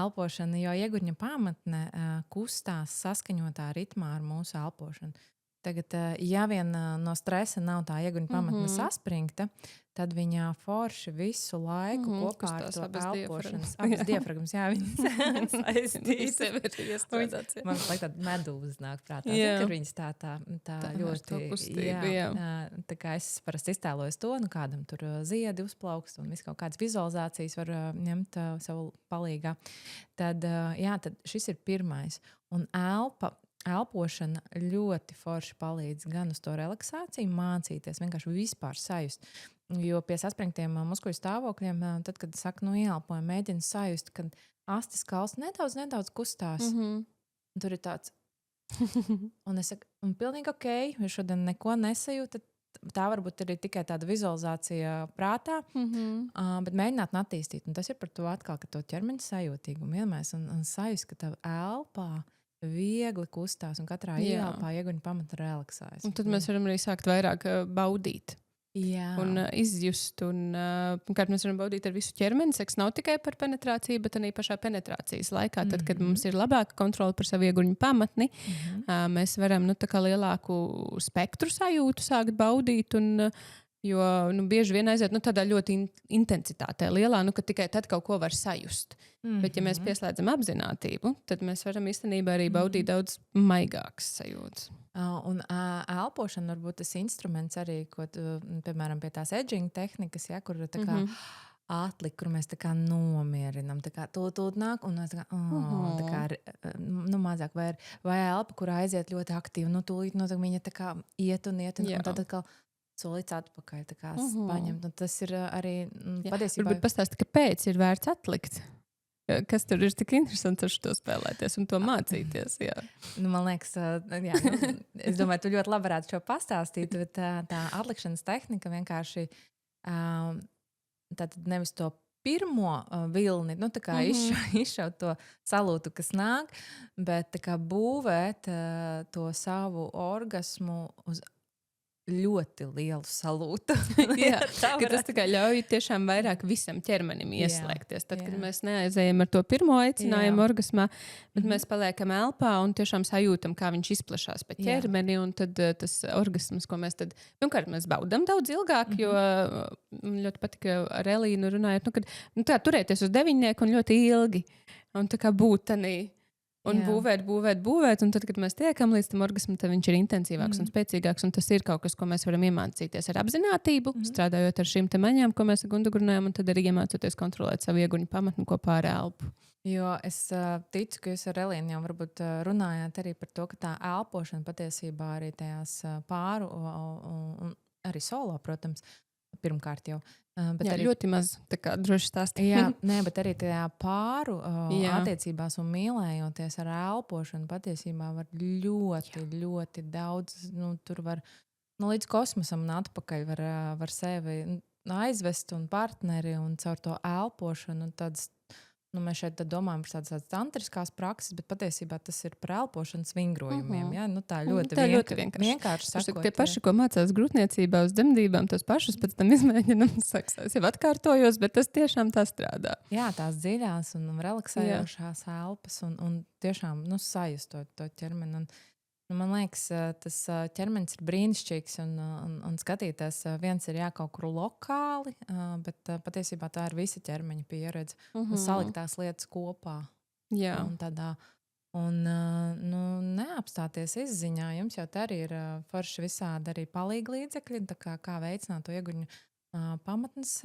Elpošana, jo ieguņa pamatne kustās saskaņotā ritmā ar mūsu elpošanu. Tagad, ja vien no stresa nav tā ieguņa pamatne saspringta, tad viņa forši visu laiku kopā ar to elpošanas. Abas diafragmas, jā, viņas saistīs. Man liekas, tāda medūza nāk prātā. Kad viņas tā ļoti kustība. Tā kā es parasti iztēlojos to, kādam tur ziedi uzplaukst un viss kaut kādas vizualizācijas var ņemt savu palīgā. Tad šis ir pirmais. Un elpošana ļoti forši palīdz gan uz to relaksāciju, mācīties, vienkārši vispār sajust. Jo pie saspringtiem muskuļu stāvokļiem, tad, kad saka, ieelpojam, mēģina sajust, kad astes kals nedaudz kustās. Tur ir tāds. Un es saku, pilnīgi ok, ja šodien neko nesajūtu, tad tā varbūt ir tikai tāda vizualizācija prātā, bet mēģināt attīstīt. Un tas ir par to atkal, ka to ķermeņa sajūtīgumu vienmēr un sajust, ka tavu elpā viegli kustās un katrā ieelpā ieguņa pamata relaksājas. Un tad mēs varam arī sākt vairāk baudīt. Un izjust. Pirmkārt, mēs varam baudīt ar visu ķermeni. Seks nav tikai par penetrāciju, bet arī pašā penetrācijas laikā. Tad, kad mums ir labāka kontrole par savu ieguņu pamatni, mēs varam tā kā lielāku spektru sajūtu sākt baudīt. Jo bieži vien aiziet tādā ļoti intensitātē lielā, ka tikai tad kaut ko var sajust. Bet, ja mēs pieslēdzam apzinātību, tad mēs varam īstenībā arī baudīt daudz maigākas sajūtas. Un elpošana varbūt tas instruments arī, ko, piemēram, pie tās edging tehnikas, kur tā kā atlikt, kur mēs tā kā nomierinam, tā kā tūt nāk, un tā kā, mazāk, vai elpa, kur aiziet ļoti aktīvi, tūlīt, viņa tā kā iet un tad atkal solīts atpakaļ, tā kā paņemt. Un tas ir arī patiesībā. Varbūt pastāsti, kāpēc ir vērts atlikt? Kas tur ir tik interesants ar to spēlēties un to mācīties? Jā. Man liekas, es domāju, tu ļoti labi varētu šo pastāstīt, bet tā atlikšanas tehnika vienkārši tātad nevis to pirmo vilni, tā kā izšaut to salūtu, kas nāk, bet tā kā būvēt to savu orgasmu uz ļoti lielu salūtu. Jā, ka tas tā kā ļauj tiešām vairāk visam ķermenim ieslēgties. Tad, kad mēs neaizējam ar to pirmo aicinājumu orgasmā, bet mēs paliekam elpā un tiešām sajūtam, kā viņš izplešās pa ķermeni, un tad tas orgasms, ko mēs tad, pirmkārt, mēs baudam daudz ilgāk, jo man ļoti patika ar Elīnu runājot, kad tā turēties uz 9 un ļoti ilgi, un tā kā būt tanī. Un būvēt, un tad, kad mēs tiekam līdz tam orgasmam, tad viņš ir intensīvāks un spēcīgāks, un tas ir kaut kas, ko mēs varam iemācīties ar apzinātību, strādājot ar šīm te maņām, ko mēs ar Gundu runājam, un tad arī iemācoties kontrolēt savu ieguņu pamatni kopā ar elpu. Jo es ticu, ka jūs ar Elīnu jau varbūt runājāt arī par to, ka tā elpošana patiesībā arī tajās pāru un arī solo, protams, pirmkārt jau. Bet arī ļoti maz, tā kā droši stāstīt. Jā, bet arī tajā pāru attiecībās un mīlējoties ar elpošanu patiesībā var ļoti daudz, tur var līdz kosmosam un atpakaļ var sevi aizvest un partneri un caur to elpošanu un tādas, mēs šeit domājam par tādas tantriskās prakses, bet patiesībā tas ir par elpošanas vingrojumiem. Ja? Tā ļoti vienkārši sakot. Tie paši, ko mācās grūtniecībā uz dzemdībām, tos pašus pēc tam izmēģinam. Es jau atkārtojos, bet tas tiešām tā strādā. Jā, tās dziļās un relaksējošās elpas un tiešām sajust to ķermeni. Man liekas, tas ķermenis ir brīnišķīgs un skatīties, viens ir kaut kur lokāli, bet patiesībā tā ir visa ķermeņa pieredze. Un salikt tās lietas kopā. Jā. Un neapstāties izziņā. Jums jau tā arī ir forši visādi arī palīglīdzekļi, kā veicināt to ieguņu pamatnes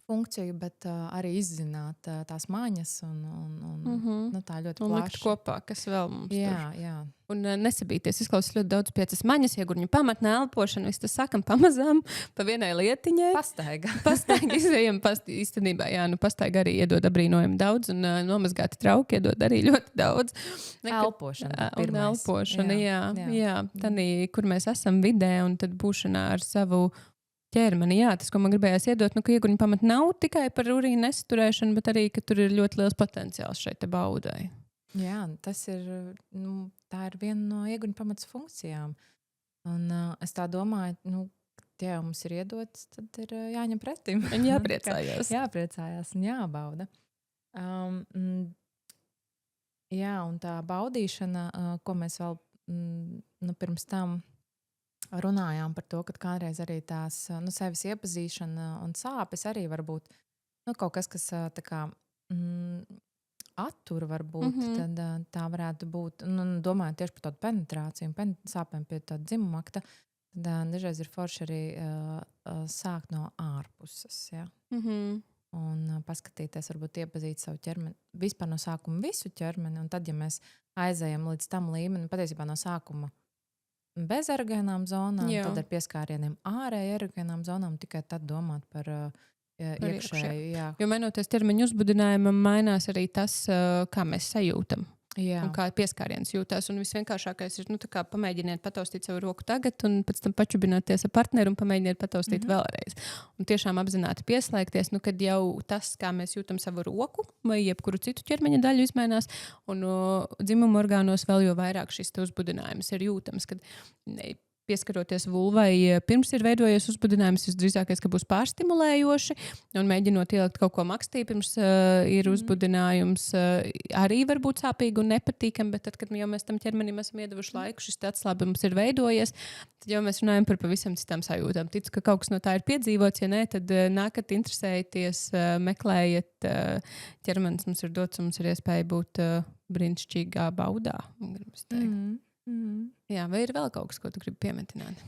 funkciju, bet arī izzināt tās maņas un tā ļoti plaši. Likt kopā, kas vēl mums tur. Jā. Un nesabīties, izklausās ļoti daudz 5 maņas, ieguņu pamatnē, elpošana, viss tas sākam pamazām, pa vienai lietiņai. Pastaigā izējam, īstenībā, pastaigā arī iedod abrīnojumu daudz, un nomazgāti trauki iedod arī ļoti daudz. Elpošana. Un elpošana, jā. Tanī, kur mēs esam vidē, un tad būšanā ar savu ķermeni, tas, ko man gribējās iedot, ka ieguņu pamat nav tikai par urīnu nesturēšanu, bet arī, ka tur ir ļoti liels potenciāls šeit te baudai. Jā, tas ir, tā ir viena no ieguņu pamats funkcijām. Un es tā domāju, tie mums ir iedots, tad ir jāņem pretim. Un jāpriecājās. Jāpriecājās un jābauda. Jā, un tā baudīšana, ko mēs vēl pirms tam runājām par to, ka kādreiz arī tās sevis iepazīšana un sāpes arī var būt kaut kas, kas tā kā attur varbūt, tad tā varētu būt, domājot tieši par tādu penetrāciju un sāpēm pie tāda dzimuma akta, tad dažreiz ir forši arī sākt no ārpuses, ja? Un paskatīties, varbūt iepazīt savu ķermeni, vispār no sākuma visu ķermeni, un tad, ja mēs aizējam līdz tam līmeni, patiesībā no sākuma bez erogēnām zonām, tad ar pieskārieniem ārēji erogēnām zonām, tikai tad domāt par iekšēju. Jā. Jo mainoties ķermeņa uzbudinājumam, mainās arī tas, kā mēs sajūtam. Jā. Un kā pieskāriens jūtās. Un visvienkāršākais ir, pamēģiniet pataustīt savu roku tagad un pēc tam pačubināties ar partneri un pamēģiniet pataustīt vēlreiz. Un tiešām apzināti pieslēgties, kad jau tas, kā mēs jūtam savu roku vai jebkuru citu ķermeņa daļu izmainās, un dzimuma orgānos vēl jo vairāk šis uzbudinājums ir jūtams, kad pieskaroties vulvai, pirms ir veidojies uzbudinājums, visdrīzākais, ka būs pārstimulējoši, un mēģinot ielikt kaut ko makstī, pirms ir uzbudinājums, arī var būt sāpīgi un nepatīkami, bet tad, kad jau mēs tam ķermenim esam iedevuši laiku, šis atslābums ir veidojies, tad jau mēs runājam par pavisam citām sajūtām. Ticu, ka kaut kas no tā ir piedzīvots, ja nē, tad nākat interesēties, meklējiet, ķermenis mums ir dots, un mums ir iespēja būt brīnišķīgā baudā, gribas teikt. Jā, vai ir vēl kaut kas, ko tu gribi piemetināt?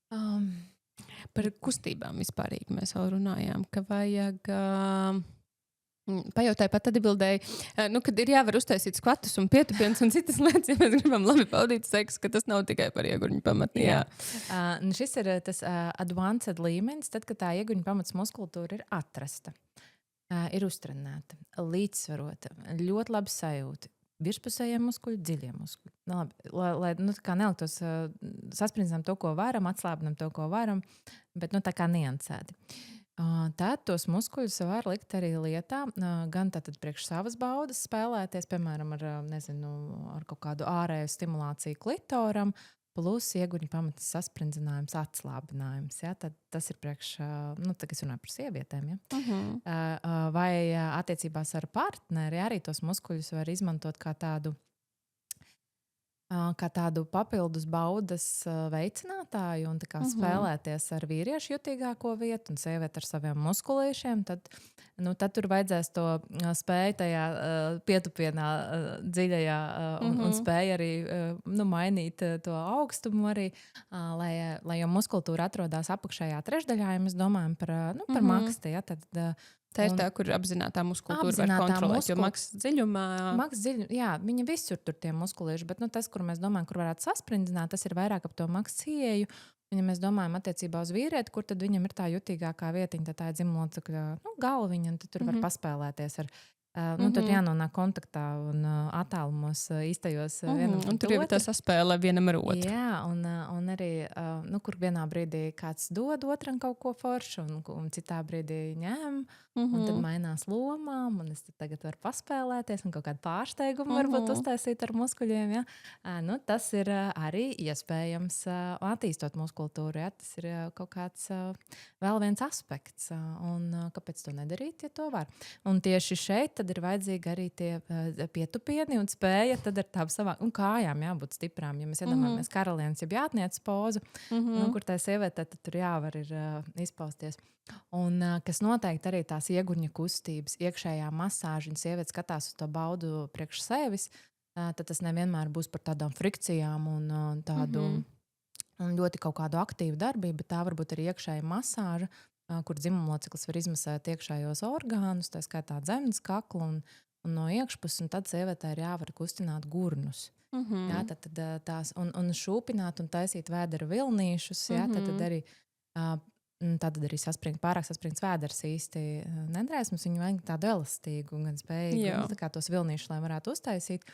Par kustībām vispārīgi mēs vēl runājām, ka vajag... Pajautāju pat atbildēju, kad ir jāvar uztaisīt skvatus un pietupienus un citas lietas, ja mēs gribam labi paudīt seksu, ka tas nav tikai par ieguņu pamatni. Jā. Šis ir tas advanced līmenis, tad, kad tā ieguņu pamats muskultūra ir atrasta, ir uztrenēta, līdzsvarota, ļoti labi sajūta. Virspusējie muskuļi, dziļie muskuļi. Lai neliktos sasprindzam to, ko varam, atslābinam to, ko varam, bet tā kā niansēti. Tad tos muskuļus var likt arī lietā, gan tātad priekš savas baudas spēlēties, piemēram, ar kaut kādu ārēju stimulāciju klitoram, plus ieguņu pamatas sasprindzinājums, atslābinājums. Ja? Tad tas ir priekš, tagad es runāju par sievietēm. Ja? Vai attiecībās ar partneri arī tos muskuļus var izmantot kā tādu papildus baudas veicinātāju un spēlēties ar vīriešu jutīgāko vietu un sievieti ar saviem muskulīšiem, tad tur vajadzēs to spēju tajā pietupienā dziļajā un spēju arī mainīt to augstumu arī, lai jau muskultūra atrodas apakšējā trešdaļā, ja mēs domājam par maksti. Ja, tad, tā ir tā, kur apzinātā muskultūra var kontrolēt, jo maksas dziļumā... Jā, viņa visur tur tie muskulieši, bet tas, kur mēs domājam, kur varētu sasprindzināt, tas ir vairāk ap to maksas ieeju. Un, ja mēs domājam attiecībā uz vīrieti, kur tad viņam ir tā jutīgākā vietiņa, tad tā ir dzimumlocekļa galviņa, un tad tur var paspēlēties ar... Tad jānonāk kontaktā un attālumos īstajos vienam un tur jau ir tā saspēle vienam ar otru. Jā, un arī, kur vienā brīdī kāds dod otram kaut ko foršu, un citā brīdī ņem, un tad mainās lomām, un es tagad varu paspēlēties, un kaut kādu pārsteigumu varbūt uztaisīt ar muskuļiem. Ja? Tas ir arī iespējams attīstot muskultūru. Ja? Tas ir kaut kāds vēl viens aspekts, un kāpēc to nedarīt, ja to var. Un tieši šeit tad ir vajadzīgi arī tie pietupieni un spēja tad ar tām savām un kājām jābūt stiprām. Ja mēs iedomājamies karalienes, ja jātniec pozu, kur tā sieviete, tad tur jāvar ir izpausties. Un kas noteikti arī tās ieguņa kustības, iekšējā masāža un sieviete skatās uz to baudu priekš sevis, tad tas nevienmēr būs par tādām frikcijām un tādu un ļoti kaut kādu aktīvu darbību, bet tā varbūt arī iekšēja masāža, kur dzimumloceklis var izmasēt iekšējos orgānus, tā skaitā dzemes kaklu un no iekšpuses, un tad sievietē ir jāvar kustināt gurnus. Jā, tad tās, un šūpināt un taisīt vēdera vilnīšus, jā, tad arī pārāk saspringts vēders īsti nedrēs. Mums viņu vajag tādu elastīgu, gan spējīgu, tā kā tos vilnīšus, lai varētu uztaisīt.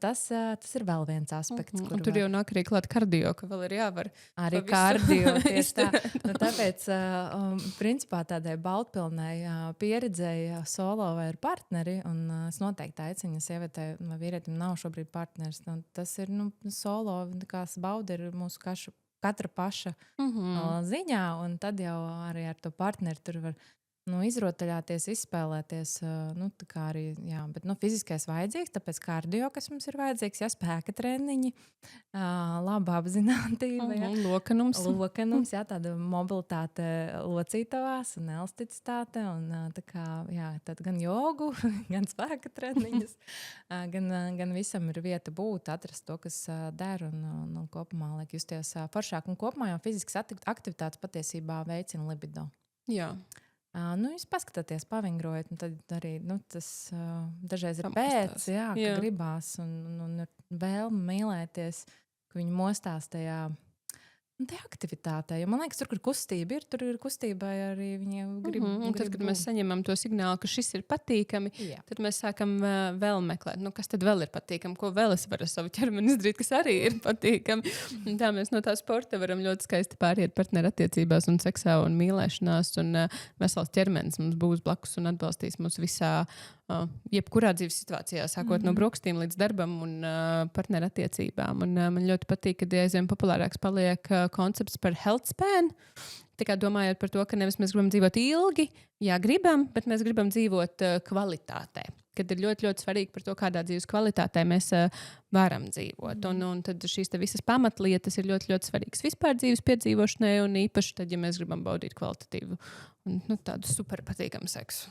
Tas ir vēl viens aspekts. Un tur jau nāk arī klāt kardio, ka vēl ir jāvar. Arī kardio, tieši tā. Tāpēc, principā, tādai baltpilnai pieredzēja solo vai ar partneri, un es noteikti aicinu, ja sievietē vai vīrietim nav šobrīd partneris, tas ir solo, kās bauda ir mūsu katra paša ziņā, un tad jau arī ar to partneri tur var izrotaļāties, izspēlēties, tā kā arī, jā, bet fiziskais vajadzīgs, tāpēc kardio, kas mums ir vajadzīgs, jā, spēka treniņi, laba apzinātība, jā. Lokanums, jā, tāda mobilitāte locītavās un elasticitāte, un tā kā, jā, tad gan jogu, gan spēka treniņus, gan visam ir vieta būt, atrast to, kas der, un kopumā liek justies foršāk, un kopumā jau fiziskas aktivitātes patiesībā veicina libido. Jā. Jūs paskatāties, pavingrojat, un tad arī tas dažreiz ir pēc, jā, ka gribās un vēlme mīlēties, ka viņi mostās tajā aktivitātē. Jo man liekas, tur, kur kustība ir, tur ir kustībai arī viņi grib. Tad, kad mēs saņemam to signālu, ka šis ir patīkami, tad mēs sākam vēl meklēt, kas tad vēl ir patīkami, ko vēl es varu ar savu ķermeni izdarīt, kas arī ir patīkami. Un tā mēs no tā sporta varam ļoti skaisti pāriet partnerattiecībās un seksā un mīlēšanās, un vesels ķermenis mums būs blakus un atbalstīs mūs visā, jebkurā dzīves situācijā, sākot no brokstīm līdz darbam un partnerattiecībām. Un man ļoti patīk, kad aizvien populārāks paliek koncepts par health span. Tā kā domājot par to, ka nevis mēs gribam dzīvot ilgi, gribam, bet mēs gribam dzīvot kvalitātē. Kad ir ļoti, ļoti svarīgi par to, kādā dzīves kvalitātē mēs varam dzīvot. Un tad šīs visas pamatlietas ir ļoti, ļoti svarīgas vispār dzīves piedzīvošanai, un īpaši tad, ja mēs gribam baudīt kvalitatīvu un tādu super patīkamu seksu.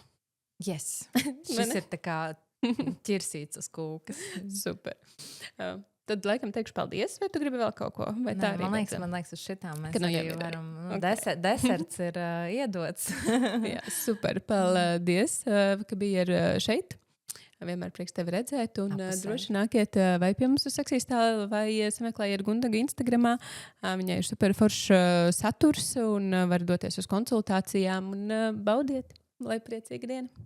Yes. Šis ir tā kā ķirsīts uz kūkas. Super. Tad, laikam, teikšu paldies, vai tu gribi vēl kaut ko? Vai tā arī? Man liekas, uz šitām mēs arī varam. Deserts ir iedots. Jā, super. Paldies, ka biji šeit. Vienmēr prieks tevi redzēt. Un droši nākiet vai pie mums uz Seksīstāli, vai sameklējiet Gundagu Instagramā. Viņai ir super foršs saturs un var doties uz konsultācijām un baudiet. Lai priecīga diena!